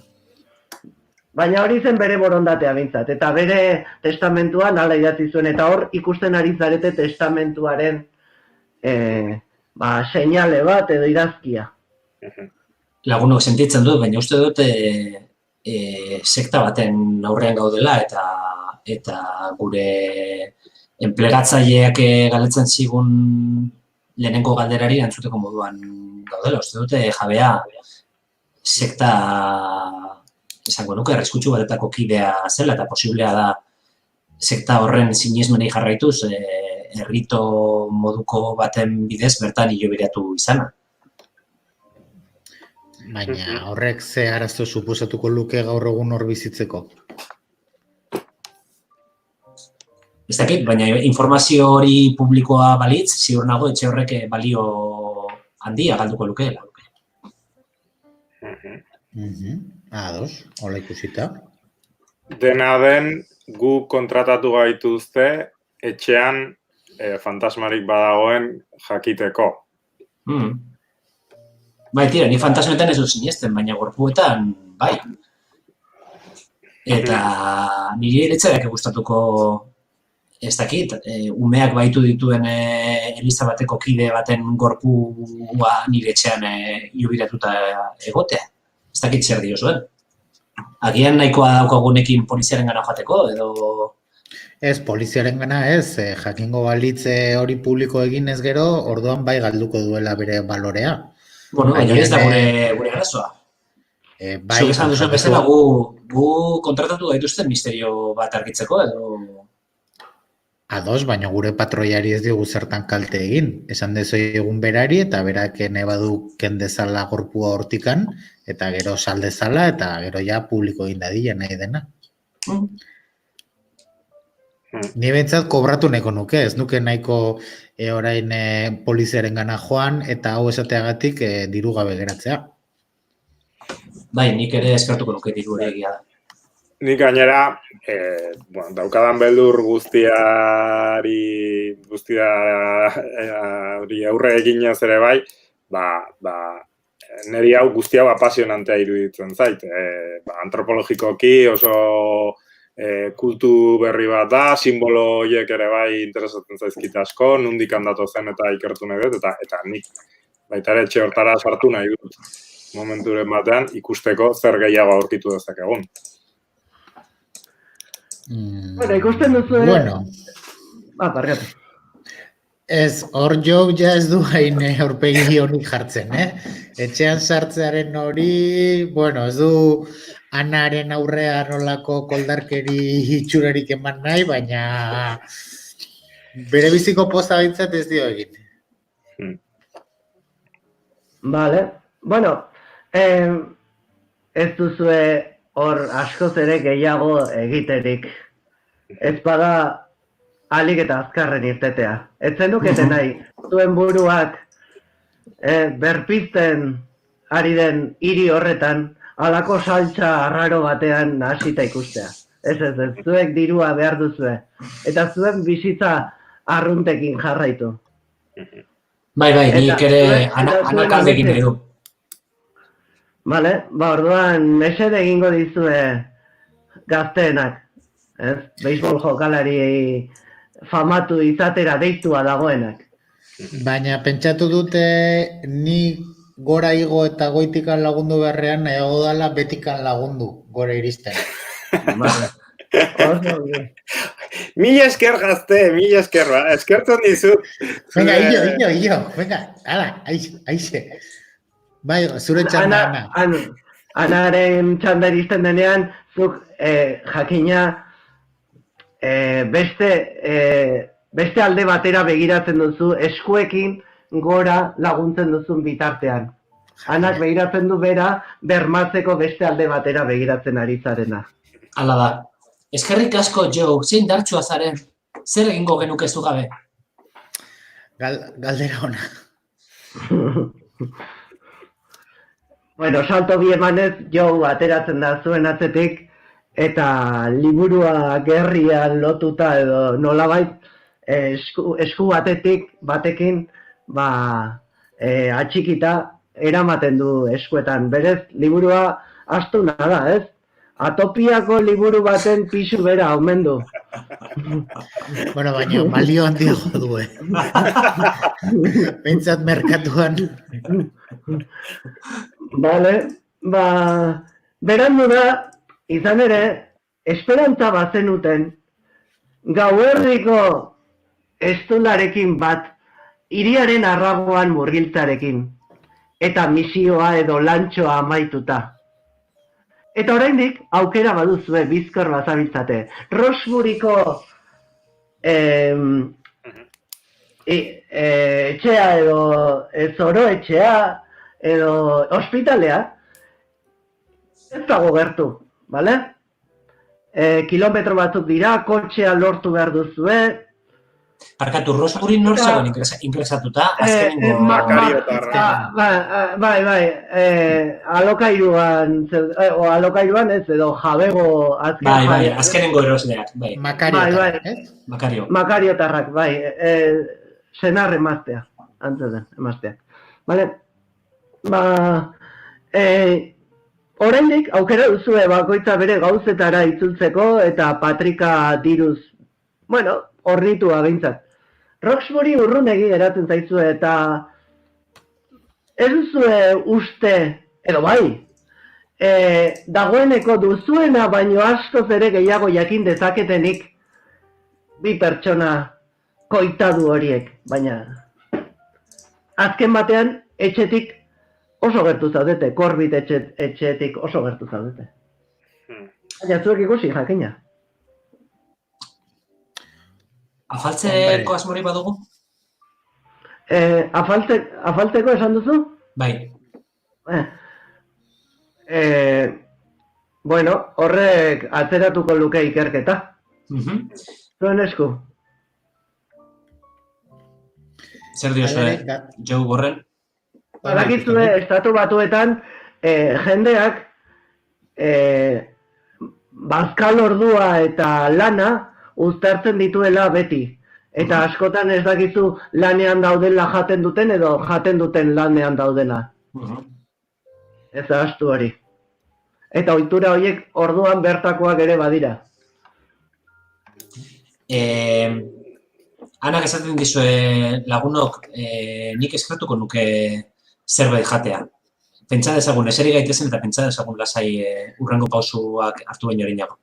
Baina hori zen bere borondatea bintzat, eta bere testamentuan hala idatzi zuen, eta hor ikusten ari zarete testamentuaren seinale bat edo idazkia. Lagunok sentitzen dut, baina uste dut sekta baten aurrean gaudela, eta gure enplegatzaileak galetzen zigun lehenengo galderari antzuteko moduan gaudela. Uste dute jabea sekta esango nuke arriskutsu batetako kidea zela, eta posiblea da sekta horren sinesmenei jarraituz errito moduko baten bidez bertan hilobiratu izana. Baina horrek ze arazo suposatuko luke gaur egun hor bizitzeko? Ez dakit, baina informazio hori publikoa balitz, ziur nago etxe horrek balio handia galduko lukeela. Ados, hola ikusita. Dena den, gu kontratatu gaituzte etxean fantasmarik badagoen jakiteko. Bai, tira, ni fantasmetan ez dut sinesten, baina gorpuetan, bai. Eta niri eretzaiak gustatuko, ez dakit, umeak baitu dituen eliza bateko kide baten gorpua nire etxean hilobiratuta egotea. Ez dakit zer dio zuen. Agian nahikoa daukagunekin poliziaren gana joateko, edo Ez, poliziaren gana ez, jakingo balitze hori publiko egin ez gero, orduan bai galduko duela bere balorea. Bueno, baina hori ez da Agian, gure arazoa. bai, Zuk esan duzuen bezala, gu kontratatu gaituzten misterio bat argitzeko, edo... Ados, baina gure patroiari ez digu zertan kalte egin. Esan dezu egun berari eta berak nahi badu kendezala gorpua hortikan, eta gero saldezala, eta gero ja publiko egin dadila nahi dena. Ni behintzat kobratu nahiko nuke, ez nuke nahiko orain poliziaren gana joan, eta hau esateagatik diru gabe geratzea. Bai, nik ere eskartuko nuke diru ere egia da. Nik gainera, daukadan beldur guztiari aurre eginez ere bai, niri hau guzti hau apasionantea iruditzen zait. Antropologikoki oso kultu berri bat da, simbolo horiek ere bai interesatzen zaizkit asko, nondik handatu zen eta ikertu nahi dut, eta nik baita ere etxe hortara sartu nahi dut momenturen batean ikusteko zer gehiago aurkitu dezakegun. Bueno, ikusten duzu... Bueno. Barkatu. Ez, hor jo ja ez du hain aurpegi honik jartzen, Etxean sartzearen hori, bueno, ez du Anaren aurrean nolako koldarkeri itxurarik eman nahi, baina bere biziko poza bintzat ez dio egin. Vale, bueno, ez duzue hor askoz ere gehiago egiterik. Ez bada alik eta azkarren irtetea. Ez zenukete nahi, zuen buruak berpizten ari den hiri horretan, halako saltza arraro batean hasita ikustea. Ez, zuek dirua behar duzue. Eta zuen bizitza arruntekin jarraitu. Bai, nik ere anakaldekin nahi du. Vale, orduan mesede egingo dizue gazteenak, ez? Beisbol jokalari famatu izatera deitua dagoenak. Baina pentsatu dute ni gora igo eta goitikan lagundu beharrean nahiago dala betikan lagundu gora iristen. Vale. Mila esker gazte, mila esker, eskertzen dizut. Venga, illo, venga, ala, aixe. Bai, zure txanda, Ana. Anaren txanda iristen denean, zuk jakina beste alde batera begiratzen duzu, eskuekin gora laguntzen duzun bitartean. Anak begiratzen du bera, bermatzeko beste alde batera begiratzen ari zarena. Hala da. Eskerrik asko, Joe, zein dartsua zaren? Zer egingo genuke zu gabe? Galdera ona. Bueno, salto bi emanez, Joe ateratzen da zuen atzetik, eta liburua gerrian lotuta edo nolabait esku batekin atxikita eramaten du eskuetan. Berez, liburua astuna da, ez? Atopiako liburu baten pisu bera omen du. Bueno, baina balio handiago du, Pentsat merkatuan. Vale, berandu da, izan ere, esperantza bazenuten, gauerdiko estularekin bat, hiriaren arragoan murgiltzarekin, eta misioa edo lantxoa amaituta. Eta oraindik aukera baduzue bizkor bazabiltzate. Roxburiko etxea edo zoro etxea edo ospitalea ez dago gertu, bale? Kilometro batzuk dira, kotxea lortu behar duzue. Parkatu, Roxburin nor zegoen ingresatuta, azkenengo... Bai, alokairuan ez, edo jabego azken... Bai, azkenengo erosleak, bai. Makario. Makariotarrak, bai, senar emaztea, antzeden, emazteak. Bale, oraindik aukera duzue bakoitza bere gauzetara itzultzeko eta patrika diruz, bueno, horritua behintzat. Roxbury urrunegi geratzen zaizue eta ez duzue uste, edo bai, dagoeneko duzuena baino askoz ere gehiago jakin dezaketenik bi pertsona koitadu horiek, baina azken batean etxetik oso gertu zaudete, Corbett etxetik oso gertu zaudete. Baina zuek ikusi jakina. Afaltzeko asmori badugu? Afalteko esan duzu? Bai. Bueno, horrek atzeratuko luke ikerketa. Zuen esku. Zer diozue, Joe Borrell? Badakizue, estatu batuetan jendeak bazkal ordua eta lana uztartzen dituela beti. Eta askotan ez dakizu lanean daudela jaten duten edo jaten duten lanean daudela. Ez ahaztu hori. Eta ohitura horiek orduan bertakoak ere badira. Anak esaten dizue lagunok, nik eskertuko nuke zerbait jatea. Pentsa dezagun, eseri gaitezen eta pentsa dezagun lasai urrengo pausuak hartu baino erinago.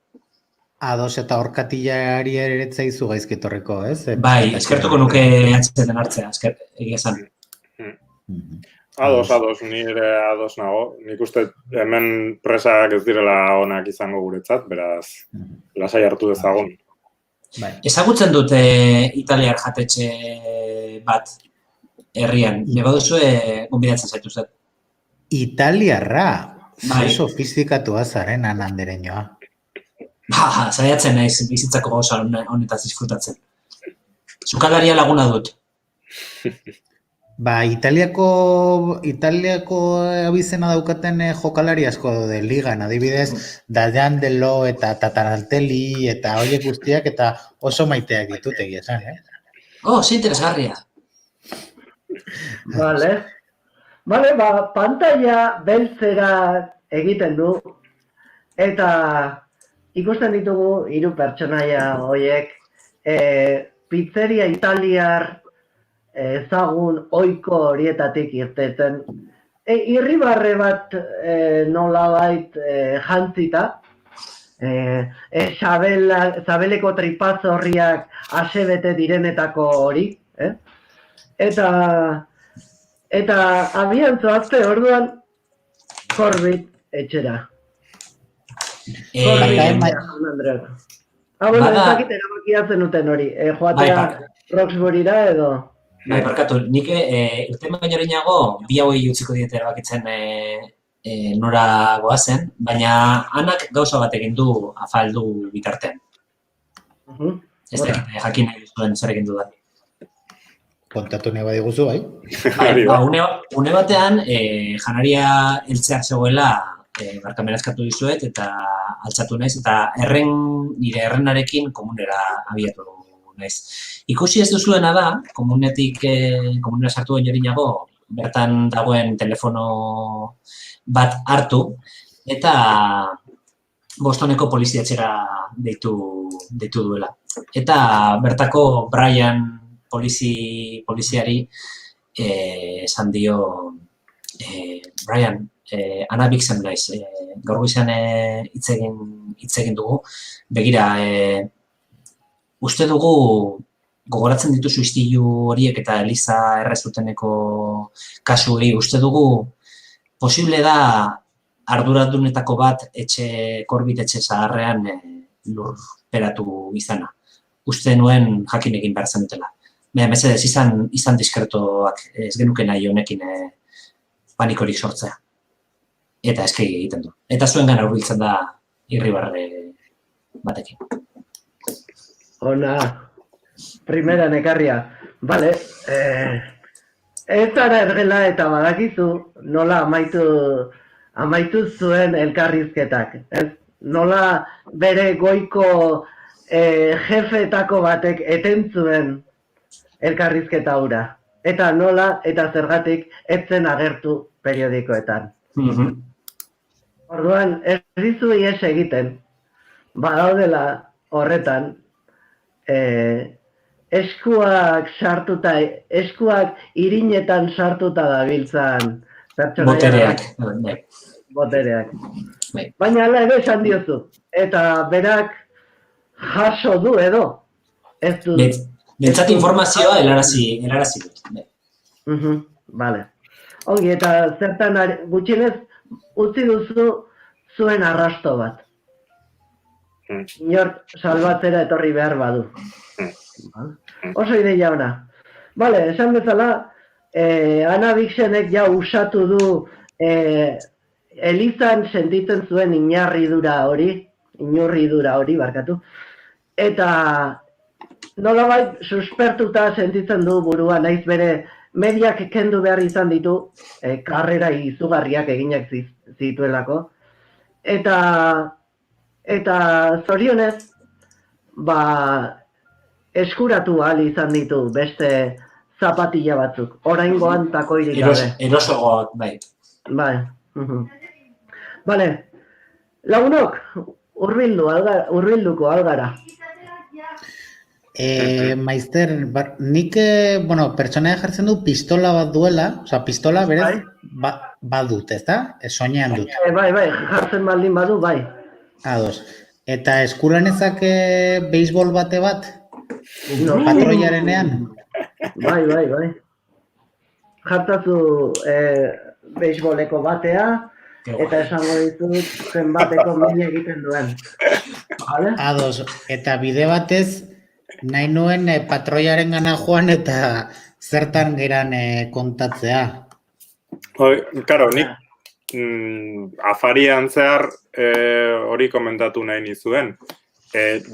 Ados eta horkatillari ere zaizu gaizketorreko, ez? Bai, eskertuko nuke atzeten hartzea, egia esan. Ados, nire ados nago. Nik uste hemen presak ez direla onak izango guretzat, beraz, lasai hartu dezagun. Ezagutzen dute italiar jatetxe bat herrian. Nego duzue gonbidatzen zaituzet. Italiarra? Bai. Sofistikatua zaren anandereñoa. Zaiatzen naiz bizitzako gauza honetaz disfrutatzen. Sukalaria laguna dut. Italiako abizena daukaten jokalari asko daude ligan, adibidez, Dayan Delo eta Tataranteli eta horiek guztiak eta oso maiteak ditut egia esan, Ze interesgarria. Vale, pantalla beltzera egiten du eta ikusten ditugu 3 pertsonaia horiek pizzeria italiar ezagun ohiko horietatik irteten. Irribarre bat nolabait jantzita, sabeleko tripazorriak asebete direnetako hori, eta abian zoazte orduan Corbett etxera. Bueno, ezakit erabakiatzen duten hori, joatea Roxburyra edo... Bai, barkatu, nik irten baino erinago, bi hauei utziko diete erabakitzen nora goazen, baina anak gauza bat egin du afaldu bitartean. Ez da, jakin nahi duzuen zer egin dudan. Kontatu nahi badiguzu, bai? Une batean, janaria heltzear zegoela, barkamena eskatu dizuet, eta altxatu naiz, eta nire errenarekin komunera abiatu naiz. Ikusi ez duzuena da, komunera sartu baino erinago, bertan dagoen telefono bat hartu, eta Bostoneko poliziatxera deitu duela. Eta bertako Brian poliziari esan dio, Brian, Ana Bixen naiz, gaur goizean hitz egin dugu, begira, uste dugu gogoratzen dituzu istilu horiek eta Eliza errezuteneko kasuei, uste dugu posible da arduradunetako bat Corbett etxe zaharrean lurperatu izana. Uste nuen jakin egin behar zenutela. Mesedez, izan diskretoak ez genuke nahi honekin panikorik sortzea. Eta eskegi egiten du. Eta zuengan hurbiltzen da irribarre batekin. Ona, primera nekarria. Bale, ez zara ergela eta badakizu nola amaitu zuen elkarrizketak. Nola bere goiko jefetako batek eten zuen elkarrizketa hura. Eta nola eta zergatik etzen agertu periodikoetan. Orduan, ez dizu ies egiten, badaudela horretan, eskuak irinetan sartuta dabiltzan pertsonaia. Botereak. Baina ala ere esan diozu, eta berak jaso du edo, Ez dut. Bentsat informazioa helarazi dut. Vale. Ongi, eta zertan gutxienez utzi duzu zuen arrasto bat. Inor salbatzera etorri behar badu. Oso ideia ona. Vale, esan bezala, Ana Bixenek ja usatu du Elizan sentitzen zuen inurridura hori, barkatu. Eta nolabait suspertuta sentitzen du burua, naiz bere mediak kendu behar izan ditu, karrera izugarriak eginak zituelako. Eta zorionez, eskuratu ahal izan ditu beste zapatilla batzuk. Oraingoan takoirik gabe. Erosoagoak, bai. Bai. Bale, lagunok, hurbilduko algara. Maizter, nik, pertsonaia jartzen du pistola bat duela, oza, pistola berez badut, ez da? Soinean dut. Bai, jartzen baldin badu, bai. Ados. Eta eskulanezak beisbol bate bat? Patroiarenean? Bai. Jartazu beisboleko batea, eta esango ditut zenbateko min egiten duen. Ados. Eta bide batez, nahi nuen patroiaren gana joan eta zertan geran kontatzea. Karo, nik afarian zehar hori komentatu nahi nizuen.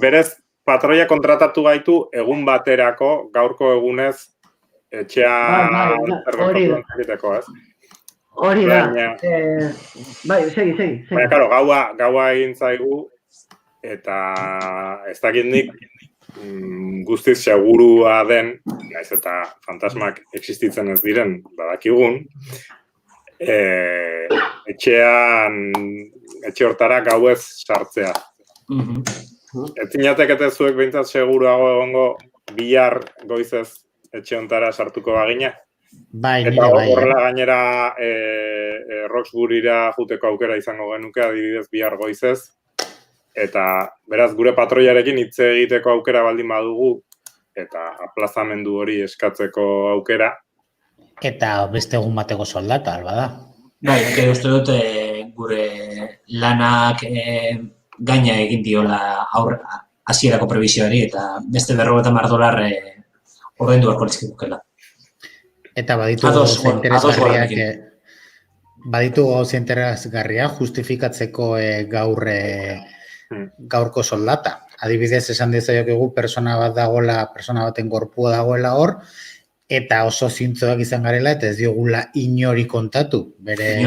Berez, patroia kontratatu gaitu egun baterako, gaurko egunez, etxea egiteko, ez? Hori da. Bai, segi. Baina, karo, gaua egin zaigu, eta ez dakit nik guztiz segurua den, naiz eta fantasmak existitzen ez diren, badakigun, etxe hortara gauez sartzea. Ez zinatekete zuek behintzat seguruago egongo bihar goizez etxe hontara sartuko bagina? Bai, eta horrela gainera Roxburira juteko aukera izango genuke, adibidez bihar goizez. Eta beraz gure patroiarekin hitz egiteko aukera baldin badugu, eta aplazamendu hori eskatzeko aukera. Eta beste egun bateko soldata, alba da. Bai, uste dut gure lanak gaina egin diola hasierako prebizioari, eta beste $50 ordaindu beharko lizkigukela. Eta baditu gauza interesgarriak justifikatzeko gaurko soldata. Adibidez, esan dezakegu persona baten gorpua dagoela hor, eta oso zintzoak izan garela, eta ez diogula inori kontatu. Bere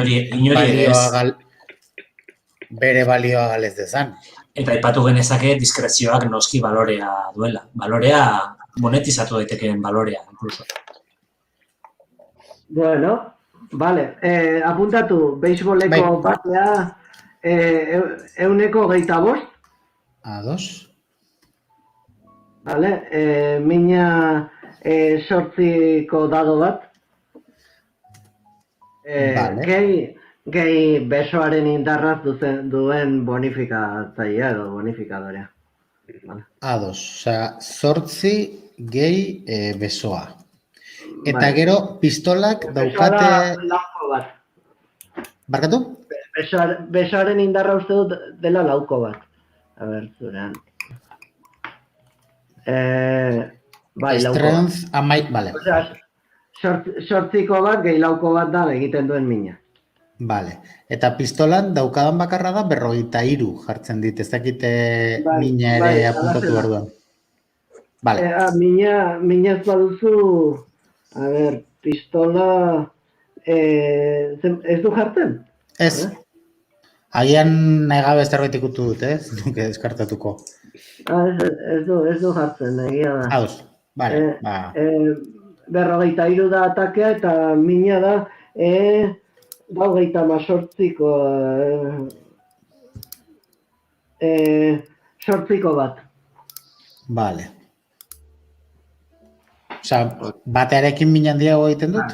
balioa galez dezan. Eta aipatu genezake diskrezioak noski balorea duela. Balorea monetizatu daitekeen balorea, incluso. Bueno, vale. Apuntatu, beisboleko batea 125. Ados. Vale, mina 8ko dado bat. Gehi besoaren indarraz duen bonifikatzailea edo bonifikadorea. Ados, osea, 8 gehi besoa. Eta gero, pistolak daukate... Lauko bat. Barkatu? Besoaren indarra uste dut dela lauko bat. A ber, zurean. Bai, lauko bat. Strength, vale. Osea, 8ko bat, gehi lauko bat da egiten duen mina. Vale. Eta pistolan daukadan bakarra da 53 jartzen dit. Ez dakite mina ere apuntatu behar duen. Vale. Mina ez baduzu... A ber, pistola... ez du jartzen? Ez. Agian nahi gabe zerbait ikutu dut, ez? Nuke deskartatuko. Ez du jartzen, egia da. Hauz, bale, 53 da atakea eta mina da 28ko 8ko bat. Bale. Osa, batearekin min handiago egiten dut?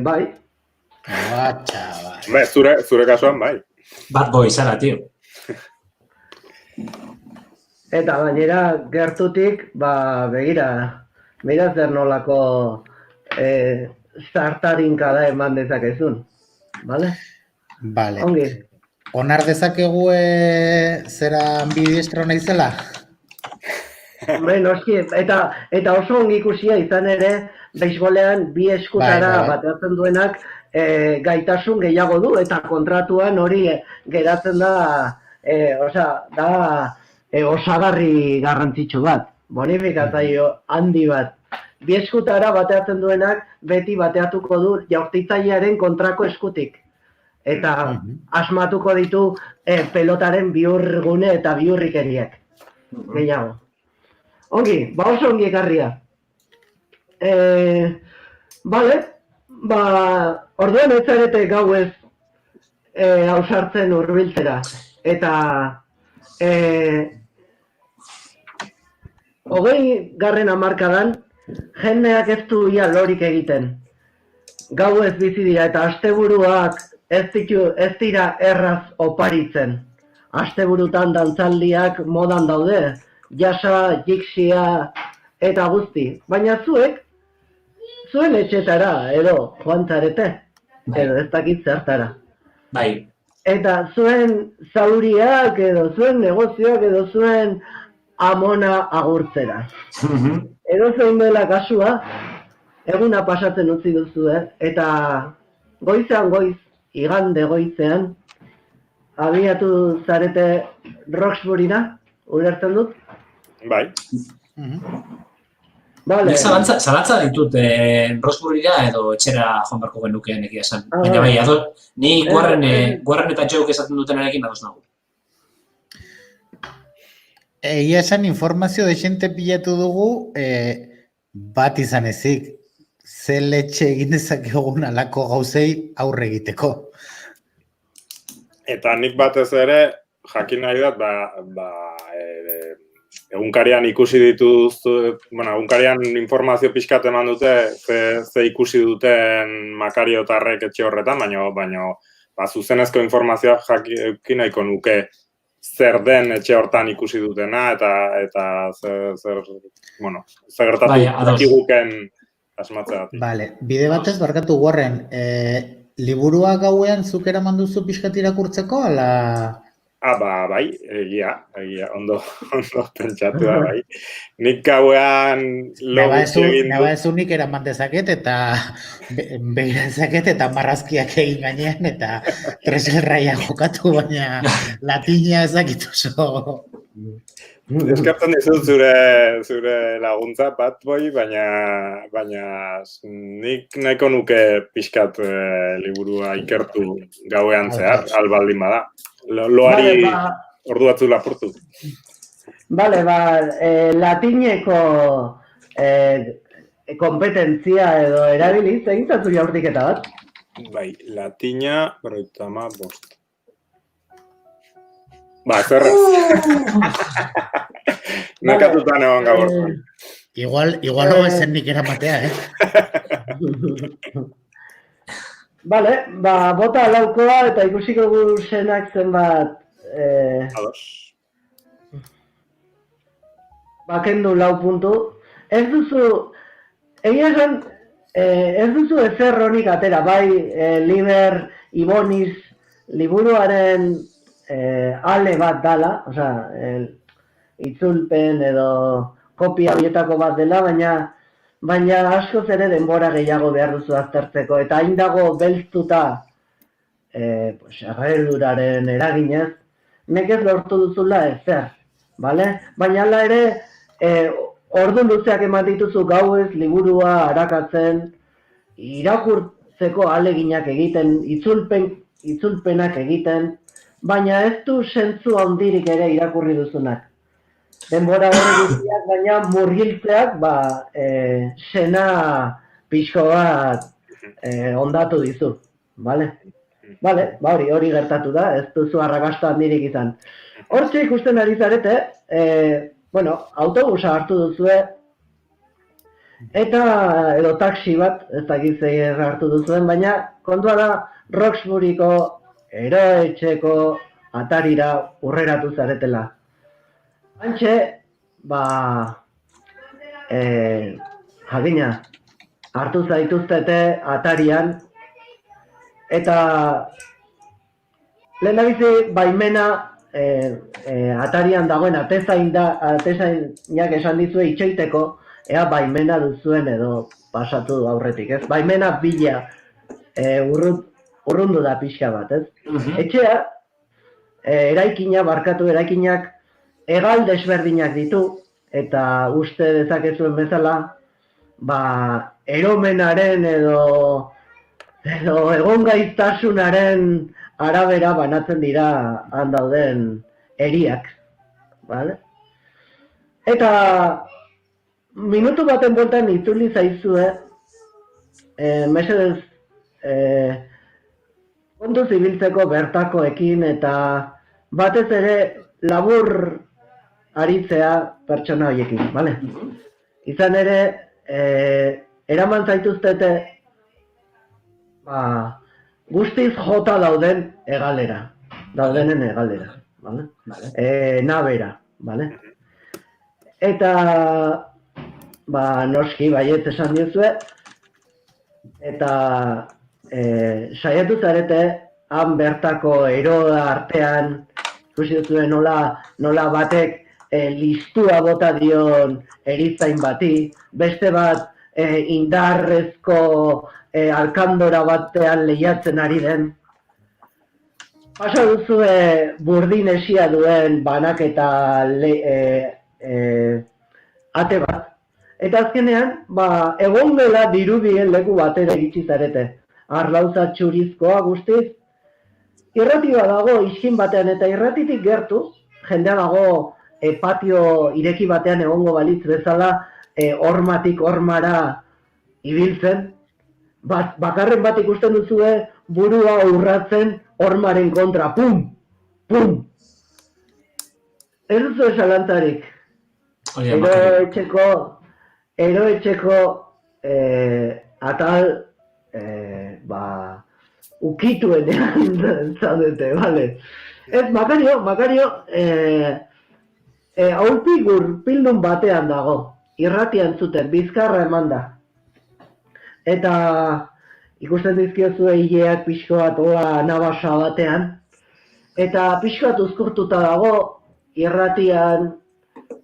Bai. Bai, zure kasuan, bai. Bad boy zara, tio. Eta gainera gertutik, begira zer nolako zartarinka da eman dezakezun. Bale? Vale. Ongi. Onar dezakegu zera ambidiestro naizela? Noski, eta oso ongi ikusia izan ere, beisbolean bi eskutara bateatzen duenak gaitasun gehiago du, eta kontratuan hori geratzen da, osagarri garrantzitsu bat, bonifikazio handi bat. Bi eskutara bateatzen duenak beti bateatuko du jaurtitzailearen kontrako eskutik. Eta asmatuko ditu pelotaren bihurgune eta bihurrikeriak. Gehiago. Ongi, oso ongi ekarria. Bale, orduan ez zarete gauez ausartzen hurbiltzera. Eta 20. hamarkadan jendeak ez du ia lorik egiten. Gauez bizi dira eta asteburuak ez dira erraz oparitzen. Asteburutan dantzaldiak modan daude. Jasa, jiksia eta guzti. Baina zuen etxetara edo joan zarete, edo ez dakit zertara. Bai. Eta zuen zauriak edo zuen negozioak edo zuen amona agurtzera. Edo zein dela kasua, eguna pasatzen utzi duzu, eta goizean igande goizean, abiatu zarete Roxburyra, ulertzen dut? Bai. Nik zalantza ditut Roxburyra edo etxera joan barko genukeen egia esan. Baina bai, ni Warren eta Joke esaten dutenarekin ados nago. Egia esan informazio dexente pilatu dugu bat izan ezik. Ze letxe egin dezakegun alako gauzei aurre egiteko. Eta nik batez ere jakin nahi dut, egunkarian ikusi dituztu, egunkarian informazio pixkat eman dute, ze ikusi duten makariotarrek etxe horretan, baina zuzenezko informazioa jakin nahiko nuke zer den etxe hortan ikusi dutena, eta zer gertatu dakiguken asmatzeatik. Vale, bide batez barkatu Warren, liburua gauean zuk eraman duzu pixkat irakurtzeko, ala... Bai, egia, ondo pentsatu da, bai. Nik gauean Naba ezunik eraman dezaket eta begira dezaket eta marrazkiak egin gainean eta treserraia jokatu, baina latina ezakit oso... Eskertzen dizut zure laguntza bat boi, baina nik nahiko nuke pixkat liburua ikertu gauean zehar, albaldin bada. Loari ordu batzu lapurtu. Bale, latineko kompetentzia edo erabiliz, egin zatu jaurtiketa bat? Bai, latina, 55. Zerrez. Nekatutan egon gabortan. Igual no ezen nik eramatea, Bale, bota laukoa eta ikusiko guzenak zenbat... Ados. Bakendu 4 puntu. Ez duzu... Egia esan, ez duzu ezer honik atera, bai, Liber Iboniz liburuaren ale bat dala, itzulpen edo kopia horietako bat dela, baina askoz ere denbora gehiago behar duzu aztertzeko, eta hain dago belztuta erreduraren eraginez, nekez lortu duzula ezer, bale? Baina hala ere, ordu luzeak eman dituzu gauez, liburua arakatzen, irakurtzeko ahaleginak egiten, itzulpenak egiten, baina ez du sentzu handirik ere irakurri duzunak. Denbora hori guztiak, baina murgiltzeak, sena pixko bat ondatu dizu, bale? Bale, hori gertatu da, ez duzu arrakasta handirik izan. Hortxe ikusten ari zarete, autobusa hartu duzue, eta edo taxi bat, ez dakit zer hartu duzuen, baina kontua da Roxburyko eroetxeko atarira urreratu zaretela. Antxe, jakina, hartu zaituztete Atarian, eta lehendabizi baimena Atarian dagoen atezainak esan dizue itxoiteko, ea baimena duzuen edo pasatu aurretik, ez? Baimena bila urrundu da pixka bat, ez? Etxea, eraikinak hegal desberdinak ditu, eta uste dezakezuen bezala, eromenaren edo egongaiztasunaren arabera banatzen dira han dauden eriak, bale? Eta minutu baten bueltan itzuli zaizue, mesedez kontu zibiltzeko bertakoekin eta batez ere labur aritzea pertsona horiekin, bale? Izan ere, eraman zaituztete guztiz jota daudenen egalera, bale? Nabera, bale? Eta noski baietz esan diozue, eta saiatu zarete han bertako eroa artean, ikusi duzue nola batek listua bota dion erizain bati, beste bat indarrezko alkandora batean lehiatzen ari den. Pasa duzue burdin esia duen banaketa ate bat. Eta azkenean, egon gela dirudien leku batera iritsi zarete. Arlauza txurizkoa guztiz. Irrati bat dago iskin batean eta irratitik gertu, jendea dago patio ireki batean egongo balitz bezala hormatik hormara ibiltzen. Bakarren bat ikusten duzue burua urratzen hormaren kontra. Pum! Pum! Ez duzu esalantzarik. Eroetxeko atal ukituenean zaudete, bale? Ez, Makario, aulpi gurpildun batean dago, irratian zuten, bizkarra eman da. Eta ikusten dizkiozue hileak pixko bat nabasa batean, eta pixko bat uzkurtuta dago, irratian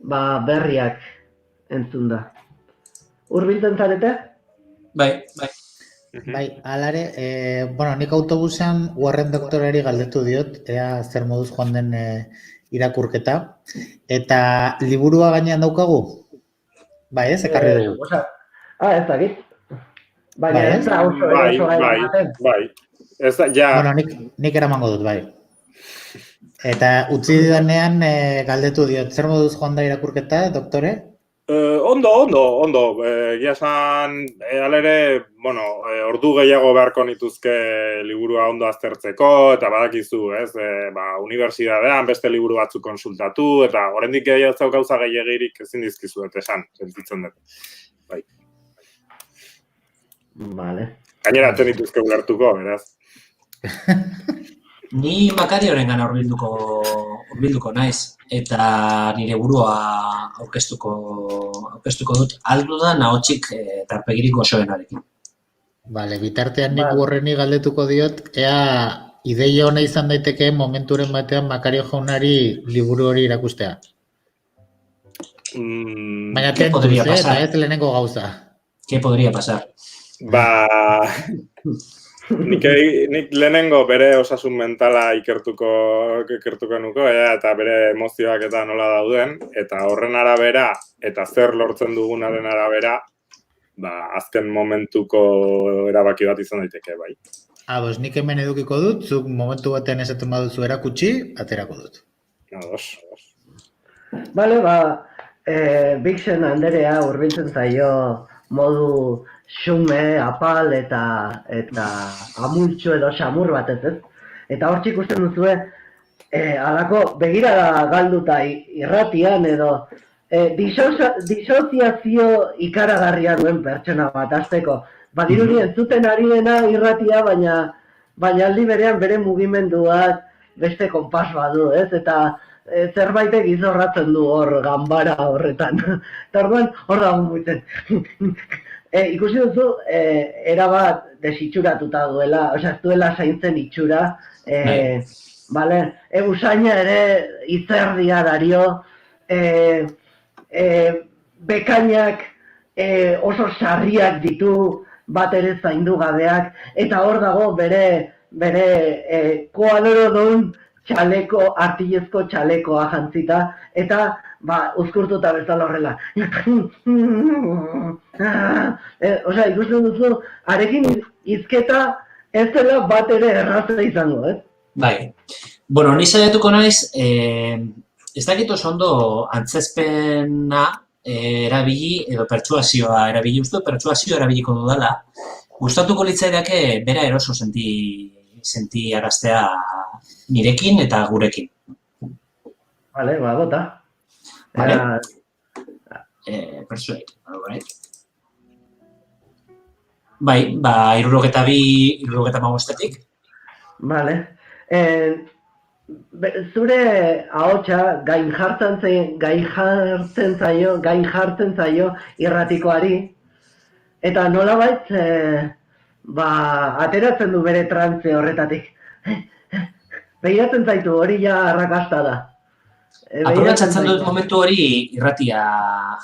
berriak entzun da. Hurbiltzen zarete? Bai. Bai, alare, nik autobusean Warren doktorari galdetu diot, ea zer moduz joan den irakurketa, eta liburua gainean daukagu? Bai, ez, ekarri dugu. Ez dakit. Baina ez da oso Bai. Ez da, ja... Nik eramango dut, bai. Eta utzi didanean galdetu diot, zer moduz joan da irakurketa, doktore? Ondo. Egia esan, alere, ordu gehiago beharko nituzke liburua ondo aztertzeko, eta badakizu, ez, unibertsitatean beste liburu batzuk konsultatu, eta oraindik gehiago gauza gehiagirik ezin dizkizuet esan, sentitzen dut. Bai. Vale. Gainera atzen dituzke ulertuko, beraz. Ni Makarioren gana hurbilduko naiz, eta nire burua aurkeztuko dut aldudan ahotsik tarpegirik osoenarekin. Bale, bitartean nik Warreni galdetuko diot, ea ideia ona izan daiteke momenturen batean Makario jaunari liburu hori irakustea. Baina tentuz, eta ez lehenengo gauza. ¿Qué podría pasar? Nik lehenengo bere osasun mentala ikertuko nuko, eta bere emozioak eta nola dauden, eta horren arabera, eta zer lortzen dugunaren arabera, azken momentuko erabaki bat izan daiteke, bai. Nik hemen edukiko dut, zuk momentu batean esaten baduzu erakutsi, aterako dut. Ados. Bale, Bixen Anderea hurbiltzen zaio modu xume, apal eta amultxo edo xamur batez, ez? Eta hor ikusten duzue, alako begirada galduta irratian edo disoziazio ikaragarria duen pertsona bat azteko. Badirudi entzuten ari dena irratia, baina aldi berean bere mugimenduak beste konpas badu, ez? Eta zerbaitek izorratzen du hor ganbara horretan. Eta orduan, hor da muitzen. Ikusi duzu, erabat desitxuratuta duela, osea, ez duela zaintzen itxura, vale? Usaina ere izerdia dario, bekainak oso sarriak ditu, bat ere zaindu gabeak, eta hor dago bere koadorodun txaleko, artilezko txalekoa jantzita, eta uzkurtuta bezala horrela. Osea, ikusten duzu, arekin hizketa ez dela bat ere erraza izango, ez? Bai. Bueno, ni saiatuko naiz, ez dakit oso ondo antzezpena erabili edo pertsuasioa erabili, uste pertsuasioa erabiliko dudala. Gustatuko litzaidake bera eroso senti araztea nirekin eta gurekin. Vale, bota. Vale. Persuade, alright. Bai, 62, 65. Vale. Zure ahotsa gain jartzen zaio irratikoari, eta nolabait ateratzen du bere trantze horretatik. Begiratzen zaitu, hori ja arrakasta da. Aprobetxatzen dut momentu hori irratia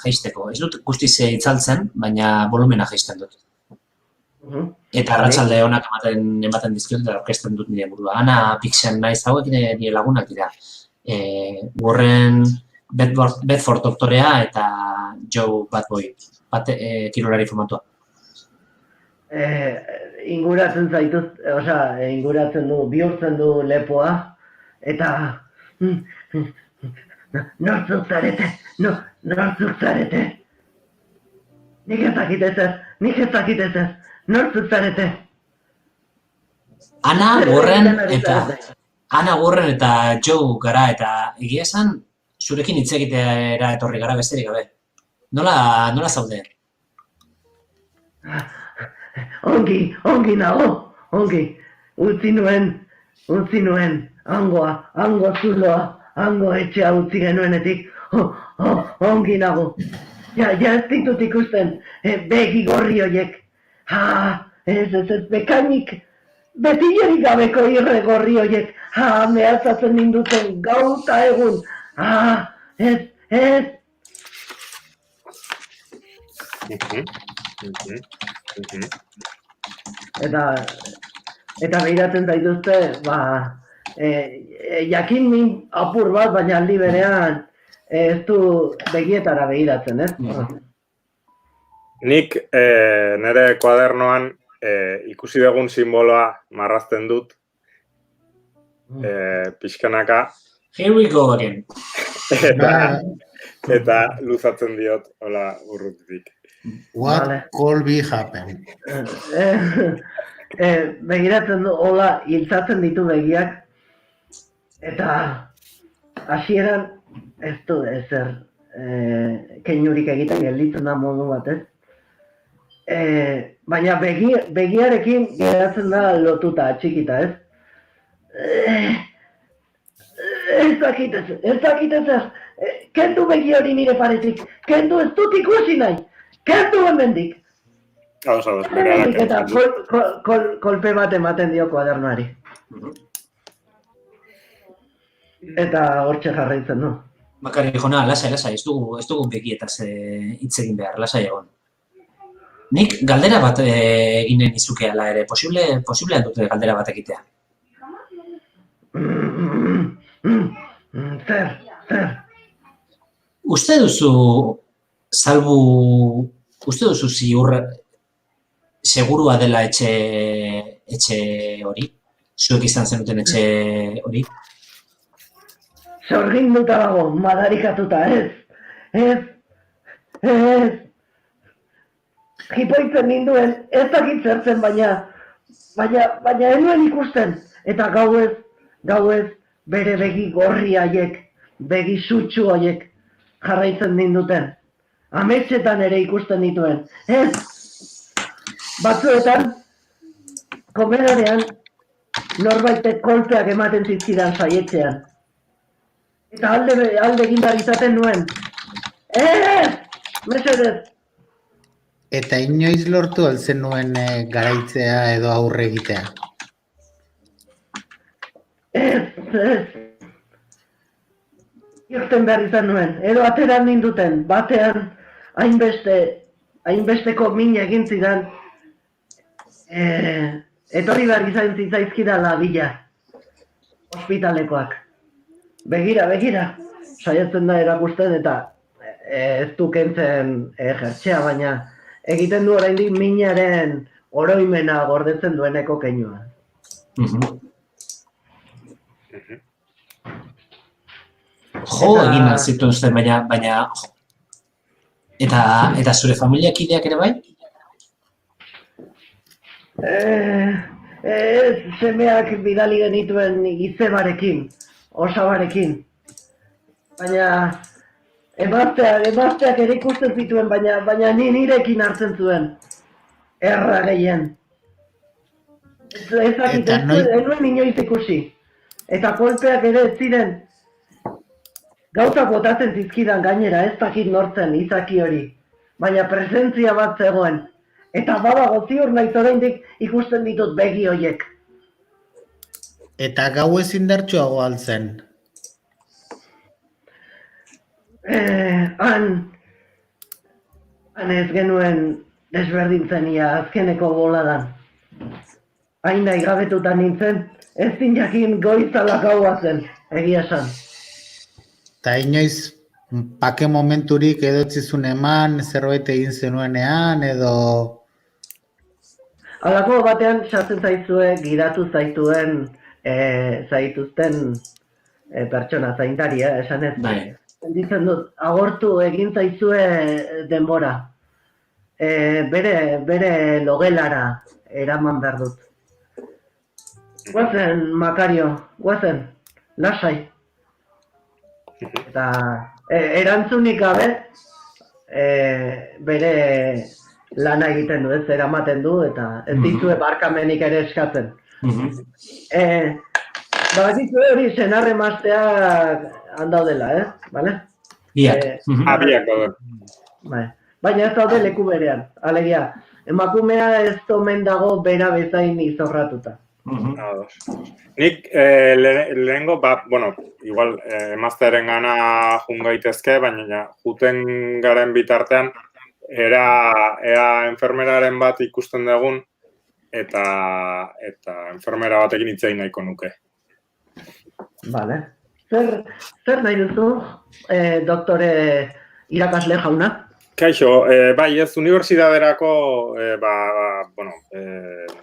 jaisteko. Ez dut guztiz itzaltzen, baina volumena jaisten dut. Eta arratsalde onak ematen dizkiot eta orkesten dut nire burua. Ana Pixen naiz hauek nire lagunak dira. Warren Bedford doktorea eta Joe Badboy, kirolari formatua. Inguratzen zaituz, inguratzen du, bihurtzen du lepoa, eta nortzuk zarete. Nik ez dakit ezer. Nortzuk zarete? Ana Warren eta Joe gara, eta egia esan zurekin hitz egitera etorri gara besterik gabe. Nola zaude? Ongi nago, ongi. Utzi nuen, hango zuloa, hango etxea utzi genuenetik. Ongi nago. Ja ez ditut ikusten, begi gorri horiek. Ez, bekainik, betilerik gabeko irre gorri horiek. Mehatzatzen ninduten gauta egun. Ez. Eta behiratzen zaituzte, jakin min apur bat, baina aldi berean ez du begietara behiratzen, ez? Nik nire kuadernoan ikusi dugun simboloa marrazten dut, pixkanaka. Here we go again. Eta luzatzen diot, hola, urrutitik. What could be happen? Begiratzen du, hola, hiltzatzen ditu begiak, eta hasieran ez du ezer keinurik egiten gelditzen da modu batez. Baina begiarekin geratzen da lotuta, txikita, ez? Ez dakit ezer. Kendu begi hori nire paretik. Kendu ez dut ikusi nahi. Kendu hemendik. Eta kolpe bat ematen dio kuadernoari. Eta hortxe jarraitzen du. Bakari, jona, lasai, ez dugu begietaz hitz egin behar, lasai egon. Nik galdera bat eginen izukeala ere, posible dute galdera bat egitea. Zer? Uste duzu ziur segurua dela etxe hori? Zuek izan zenuten etxe hori? Sorginduta dago, madarikatuta, ez. Jipoitzen ninduen, ez dakit zertzen, baina enuen ikusten. Eta gauez, bere begi gorri haiek, begi sutsu haiek jarraitzen ninduten. Ametsetan ere ikusten dituen, ez? Batzuetan, komedarean, norbaitek kolpeak ematen zizkidan saietxean. Eta alde egin behar izaten nuen. Mesedez! Eta inoiz lortu altzen nuen garaitzea edo aurre egitea. Ez. Irten behar izan nuen, edo ateran ninduten, batean hainbesteko min egin zidan, etorri behar izan zitzaizkidala bila, ospitalekoak. Begira, saiatzen da erakusten eta ez du kentzen jertxea, baina egiten du oraindik minaren oroimena gordetzen dueneko keinua. Jo, egin zituzten, baina eta zure familiakideak ere bai? Semeak bidali genituen izebarekin, osabarekin. Baina emazteak ere ikusten zituen, baina nirekin hartzen zuen. Erra gehien. Ez nuen inoiz ikusi. Eta kolpeak ere ez ziren. Gauzak botatzen zizkidan gainera, ez dakit nortzen izaki hori. Baina presentzia bat zegoen. Eta badago ziur naiz oraindik ikusten ditut begi horiek. Eta gau ez indartsuago altzen? Han ez genuen desberdintzen ia azkeneko boladan. Hain nahi gabetutan nintzen, ez jakin goizala gaua zen, egia esan. Eta inoiz pake momenturik edotzizun eman, zerbait egin zenuenean, edo... Halako batean sartzen zaizue, gidatu zaituzten pertsona zaindaria, esan ez. Ditzen dut, agortu egin zaizue denbora. Bere logelara eraman behar dut. Guazen, Makario, guazen, lasai. Eta erantzunik gabe bere lana egiten du, ez eramaten du, eta ez ditue barkamenik ere eskatzen. Badakizue hori senarre emaztea handaudela, bale? Biak. Biak daude. Baina ez daude leku berean, alegia. Emakumea ez omen dago bera bezain izorratuta. Nik lehengo, igual emaztearen gana jun gaitezke, baina juten garen bitartean, ea enfermeraren bat ikusten dugun, eta enfermera batekin hitz egin nahiko nuke. Bale. Zer nahi duzu, doktore irakasle jauna? Kaixo, bai ez, unibertsitaterako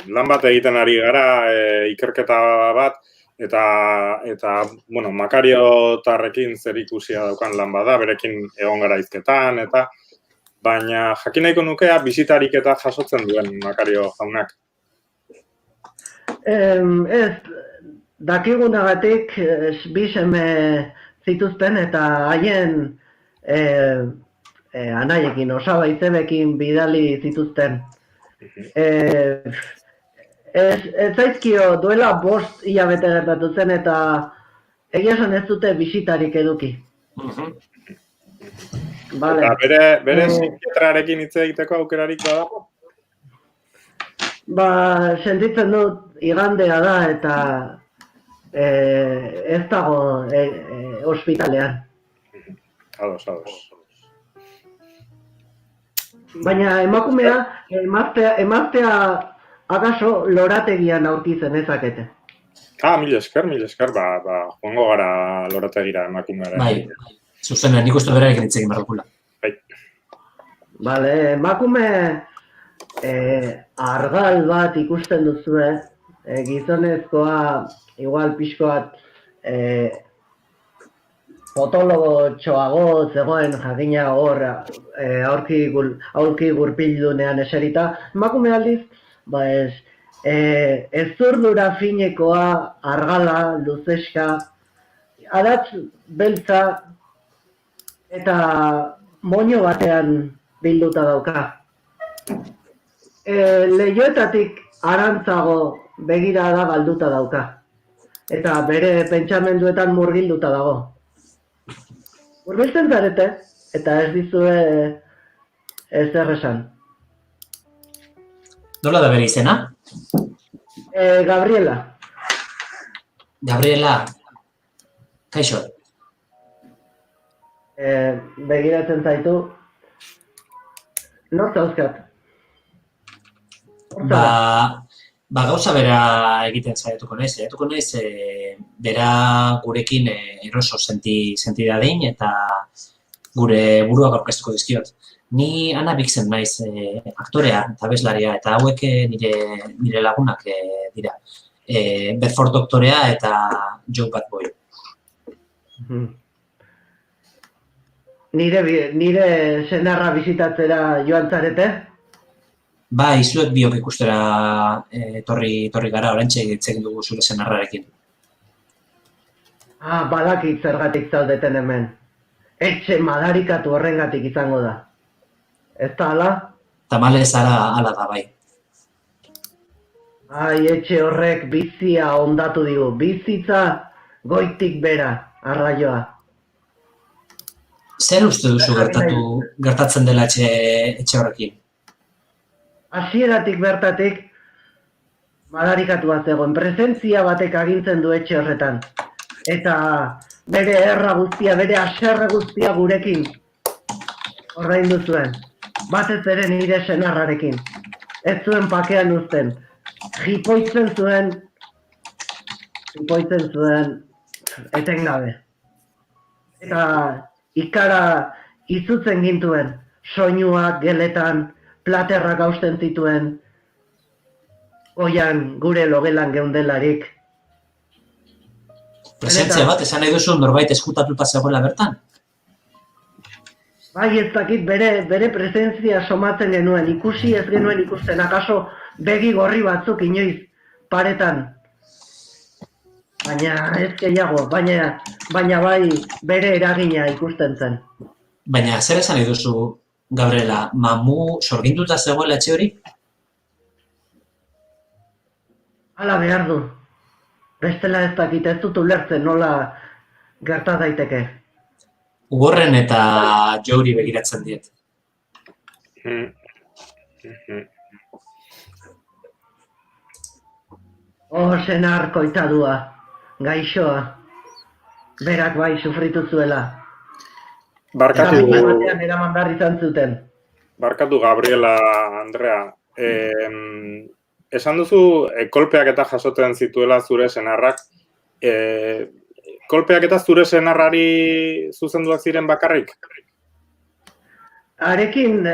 lan bat egiten ari gara, ikerketa bat, eta Makario tarrekin zer ikusia daukan lan bada, berekin egon gara izketan, baina jakin nahiko nukea bisitarik eta jasotzen duen Makario jaunak. Ez, dakigunagatik bi seme zituzten eta haien anaiekin, osaba izebekin bidali zituzten. Ez zaizkio duela 5 hilabete gertatu zen eta egia esan ez dute bisitarik eduki. Eta bere psikiatrarekin hitz egiteko aukerarik badago? Sentitzen dut igandea da eta ez dago ospitalean. Ados. Baina emakumea, emaztea akaso lorategian aurkitzen ezakete. Mil esker, joango gara lorategira emakumearen. Bai, zuzenen, nik uste berarekin hitz egin behar dukula. Bale, emakume argal bat ikusten duzue, gizonezkoa, igual pixkoat, potologo txoago zegoen jakina hor aurki gurpildunean eserita. Emakume aldiz, ez zurdura finekoa, argala, luzeska, adatz beltza eta moño batean bilduta dauka. Leihoetatik arantzago begirada galduta dauka. Eta bere pentsamenduetan murgilduta dago. Hurbiltzen zarete, eta ez dizue ezer esan. Nola da bere izena? Gabriela, Gabriela, kaixo. begiratzen zaitu, nor zauzkat? Ba, gauza bera egiten saiatuko naiz, bera gurekin eroso senti dadin eta gure buruak aurkeztuko dizkiot. Ni Ana Bixen naiz, aktorea eta abeslaria, eta hauek nire lagunak dira. Bedford doktorea eta Joe Badboy. Nire senarra bisitatzera joan zarete? Bai, zuek biok ikustera etorri gara, oraintxe hitz egin dugu zure senarrarekin. Badakit zergatik zaudeten hemen. Etxe madarikatu horrengatik izango da. Ez da hala? Tamalez hala da, bai. Etxe horrek bizia ondatu digu. Bizitza goitik bera, arraioa. Zer uste duzu gertatzen dela etxe horrekin? Hasieratik bertatik madarikatua zegoen, presentzia batek agintzen du etxe horretan. Eta bere erra guztia, bere haserre guztia gurekin ordaindu zuen. Batez ere nire senarrarekin. Ez zuen pakean uzten. Jipoitzen zuen etengabe. Eta ikara izutzen gintuen, soinuak geletan, platerrak hausten zituen, oian gure logelan geundelarik. Presentzia bat, esan nahi duzu norbait eskutatuta zegoela bertan? Bai, ez dakit bere presentzia somatzen genuen, ikusi ez genuen ikusten, akaso begi gorri batzuk inoiz paretan. Baina ez gehiago, baina bai bere eragina ikusten zen. Baina zer esan nahi duzu, Gabriela, mamu sorginduta zegoela etxe hori? Hala behar du. Bestela ez dakit, ez dut ulertzen nola gerta daiteke. Ugorren eta Jouri begiratzen diet. Senar koitadua, gaixoa. Berak bai sufritu zuela. Barkatu, batean eraman behar izan zuten. Barkatu, Gabriela, Andrea. Esan duzu, kolpeak eta jasotzen zituela zure senarrak. Kolpeak eta zure senarrari zuzenduak ziren bakarrik? Harekin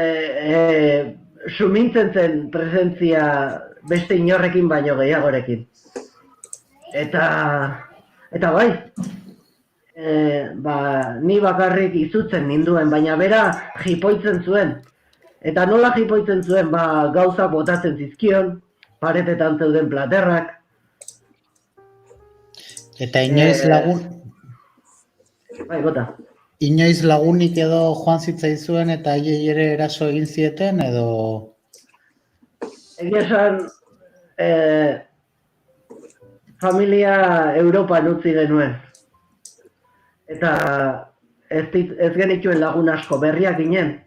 sumintzen zen presentzia beste inorrekin baino gehiagorekin. Eta bai, ni bakarrik izutzen ninduen, baina bera jipoitzen zuen. Eta nola jipoitzen zuen, gauzak botatzen zizkion, paretetan zeuden platerrak. Eta inoiz lagun... Bai, bota. Inoiz lagunik edo joan zitzaizuen eta haiei ere eraso egin zieten edo... Egia esan, familia Europan utzi genuen. Eta ez genituen lagun asko, berriak ginen.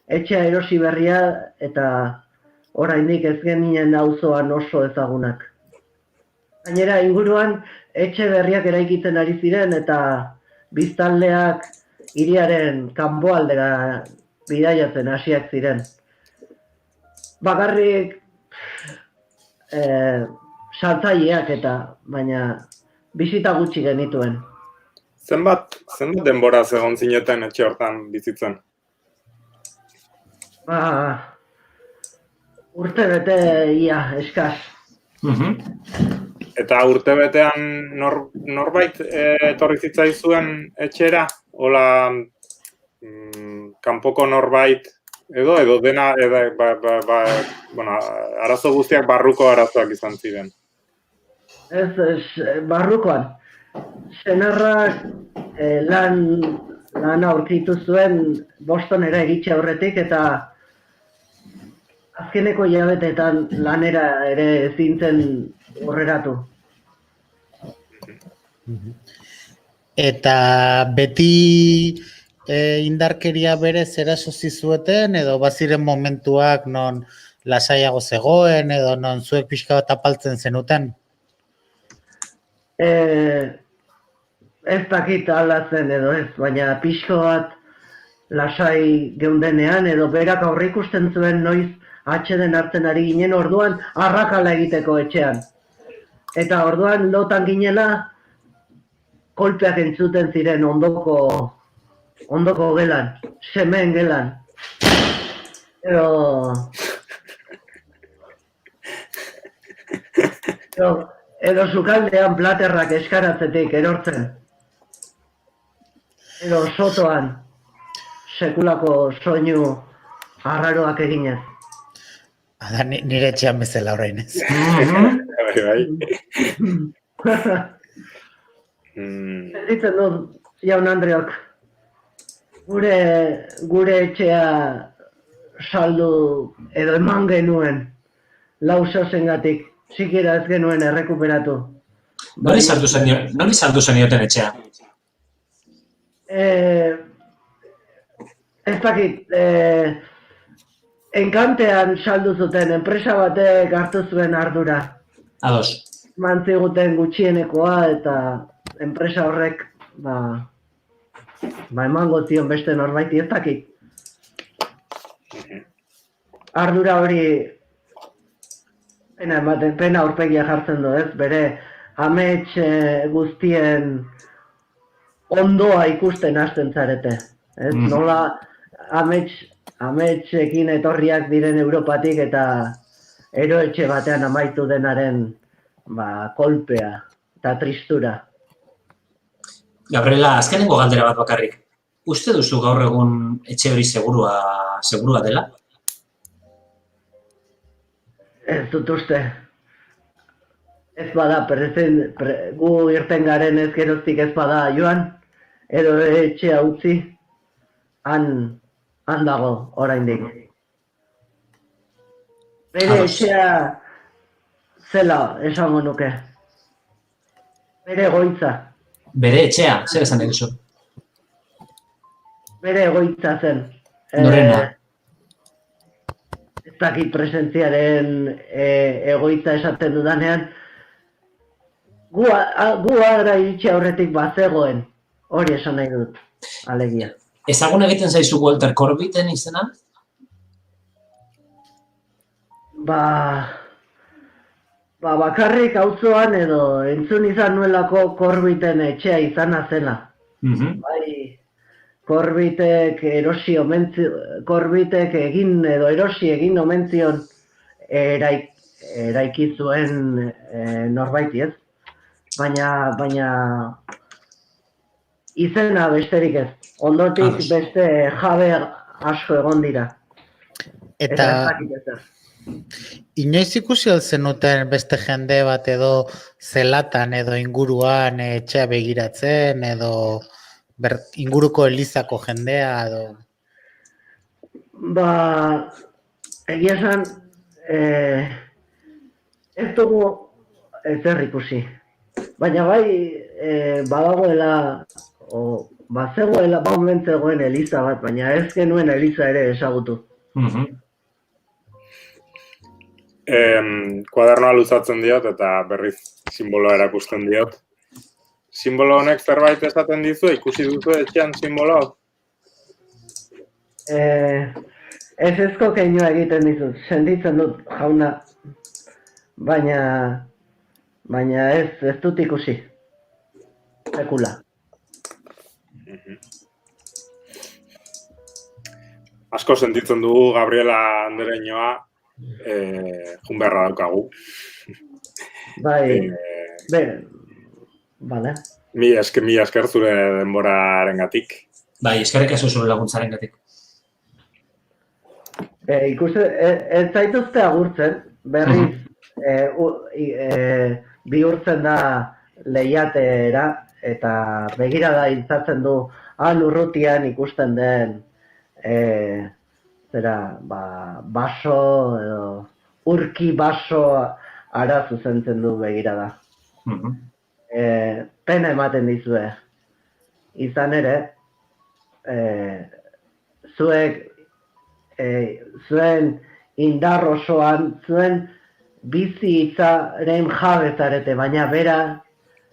Etxea erosi berria eta oraindik ez genien auzoan oso ezagunak. Gainera, inguruan etxe berriak eraikitzen ari ziren eta biztanleak hiriaren kanpoaldera bidaiatzen hasiak ziren. Bakarrik saltzaileak baina bisita gutxi genituen. Zenbat denbora egon zineten etxe hortan bizitzen? Urte bete ia, eskaz. Eta urtebetean norbait etorri zitzaizuen etxera? Hola, kanpoko norbait edo dena, arazo guztiak barruko arazoak izan ziren. Ez, barrukoan. Senarrak lan aurkitu zuen Bostonera iritsi aurretik eta azkeneko hilabeteetan lanera ere ezin zen aurreratu. Eta beti indarkeria berez eraso zizueten, edo baziren momentuak non lasaiago zegoen, edo non zuek pixka bat apaltzen zenuten? Ez dakit ala zen edo ez, baina pixko bat lasai geundenean edo berak aurre ikusten zuen noiz atxeden hartzen ari ginen orduan arrakala egiteko etxean. Eta orduan lotan ginela kolpeak entzuten ziren ondoko gelan, semeen gelan. Edo sukaldean platerrak eskaratzetik erortzen. Edo sotoan sekulako soinu arraroak eginez. Ada, nire etxean bezala orain ez. Bai. Sentitzen dut, jaun Andreok, gure etxea saldu edo eman genuen lausozengatik, sikiera ez genuen errekuperatu. Nori saldu zenioten etxea? Ez dakit, Enkantean saldu zuten, enpresa batek hartu zuen ardura. Ados. Mantziguten gutxienekoa eta enpresa horrek, emango zion beste norbaiti, ez dakit. Ardura hori pena aurpegia jartzen du, ez? Bere amets guztien ondoa ikusten hasten zarete. Ez? Nola ametsekin etorriak diren Europatik eta eroetxe batean amaitu denaren kolpea eta tristura. Gabriela, azkenengo galdera bat bakarrik. Uste duzu gaur egun etxe hori segurua dela? Ez dut uste. Ez bada, gu irten garen ez geroztik ez bada joan, edo etxea utzi, han dago oraindik. Bere etxea zela esango nuke. Bere egoitza. Bere etxea, zer esan duzu? Bere egoitza zen. Norena? Ez dakit presentziaren egoitza esaten dudanean, gu ara iritsi aurretik bazegoen, hori esan nahi dut, alegia. Ezagun egiten zaizu Walter Corbitten izena? Bakarrik auzoan edo entzun izan nuelako Corbitten etxea izana zela. Bai, Corbitek erosi egin omentzion eraiki zuen norbaiti ez. Baina izena besterik ez. Ondotik beste jabe asko egon dira. Eta inoiz ikusi zenuten beste jende bat edo zelatan edo inguruan etxea begiratzen edo inguruko elizako jendea edo? Egia esan, ez dugu ezer ikusi. Baina bai, badagoela, bazegoela, zegoen eliza bat, baina ez genuen eliza ere ezagutu. Kuadernoa luzatzen diot eta berriz simboloa erakusten diot. Simbolo honek zerbait esaten dizu, ikusi duzu etxean simbolo? Ez ezko keinua egiten dizut, sentitzen dut jauna, baina ez dut ikusi. Sekula. Asko sentitzen dugu Gabriela andereñoa jun beharra daukagu. Bai, bale. Mi esker zure denborarengatik. Bai, eskerrik asko zure laguntzarengatik. Ez zaituzte agurtzen, berriz bihurtzen da lehiatera eta begirada intzatzen du han urrutian ikusten den baso edo urki baso ara zuzentzen du begirada. Pena ematen dizue. Izan ere, zuek zuen indar osoan, zuen bizitzaren jabe zarete, baina bera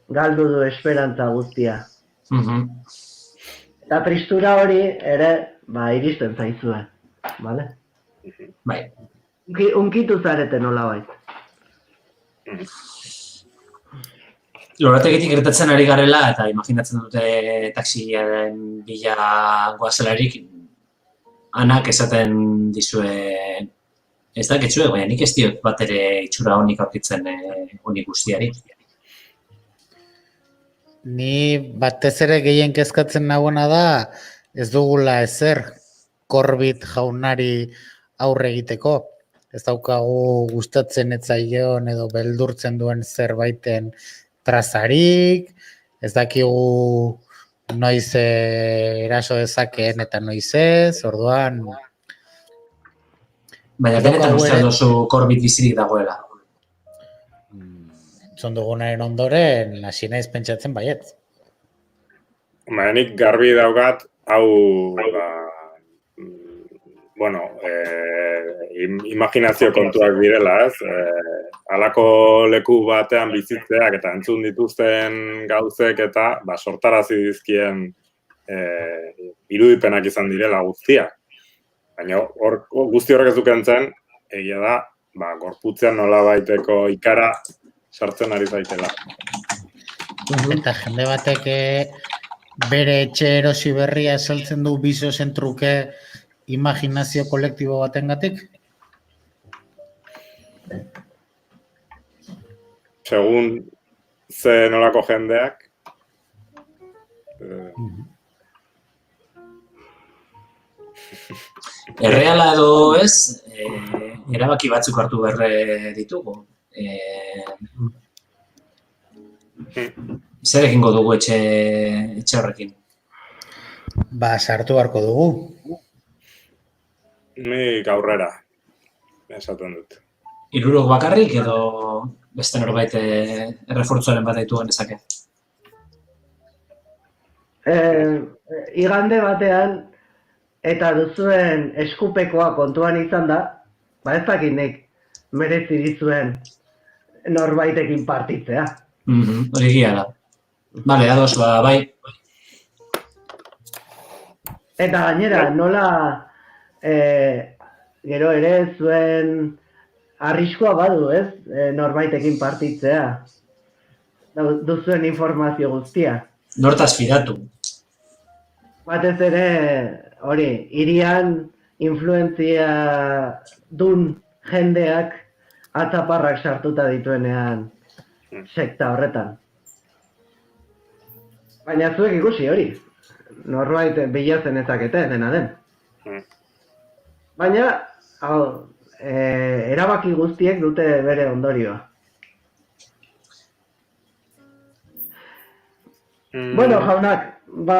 galdu du esperantza guztia. Eta tristura hori ere, iristen zaizue, bale? Bai. Unkitu zarete nolabait. Lorategitik gertatzen ari garela, eta imaginatzen dute taxiaren bila goazelarik, anak esaten dizue, ez dakitzuek, baina nik ez diot bat ere itxura honik aurkitzen honik guztiari. Ni batez ere gehien kezkatzen nagoena da, ez dugula ezer Corbett jaunari aurre egiteko. Ez daukagu gustatzen ez zaion edo beldurtzen duen zerbaiten trazarik, ez dakigu noiz eraso dezakeen eta noiz ez, orduan... Baina benetan uste dozu Corbett bizirik dagoela. Entzun dugunaren ondoren, hasi naiz pentsatzen baietz. Baina nik garbi daukat, hau, imaginazio kontuak direla, ez? Halako leku batean bizitzeak eta entzun dituzten gauzek eta sortarazi dizkien irudipenak izan direla guztia. Baina guzti horrek ez dukentzen, egia da, gorputzean nolabaiteko ikara sartzen ari zaitela. Eta jende batek bere etxe erosi berria esaltzen du bizozen truke imaginazio kolektibo batengatik? Segun ze nolako jendeak. Erreala edo ez, erabaki batzuk hartu berre ditugu. Zer egingo dugu etxe horrekin? Sartu beharko dugu. Nik aurrera, esaten dut. Hirurok bakarrik edo beste norbait errefortzuaren bat daitu genezake? Igande batean eta duzuen eskupekoa kontuan izan da, ez dakit nik merezi dizuen norbaitekin partitzea. Hori gira da. Bale, ados, bai. Eta gainera, nola gero ere zuen arriskua badu, ez? Norbaitekin partitzea. Duzuen informazio guztia. Nortaz fidatu. Batez ere, hori, hirian influentzia dun jendeak atzaparrak sartuta dituenean sekta horretan. Baina zuek ikusi hori, norbait bilatzen ezakete dena den. Baina, erabaki guztiek dute bere ondorioa. Bueno, jaunak,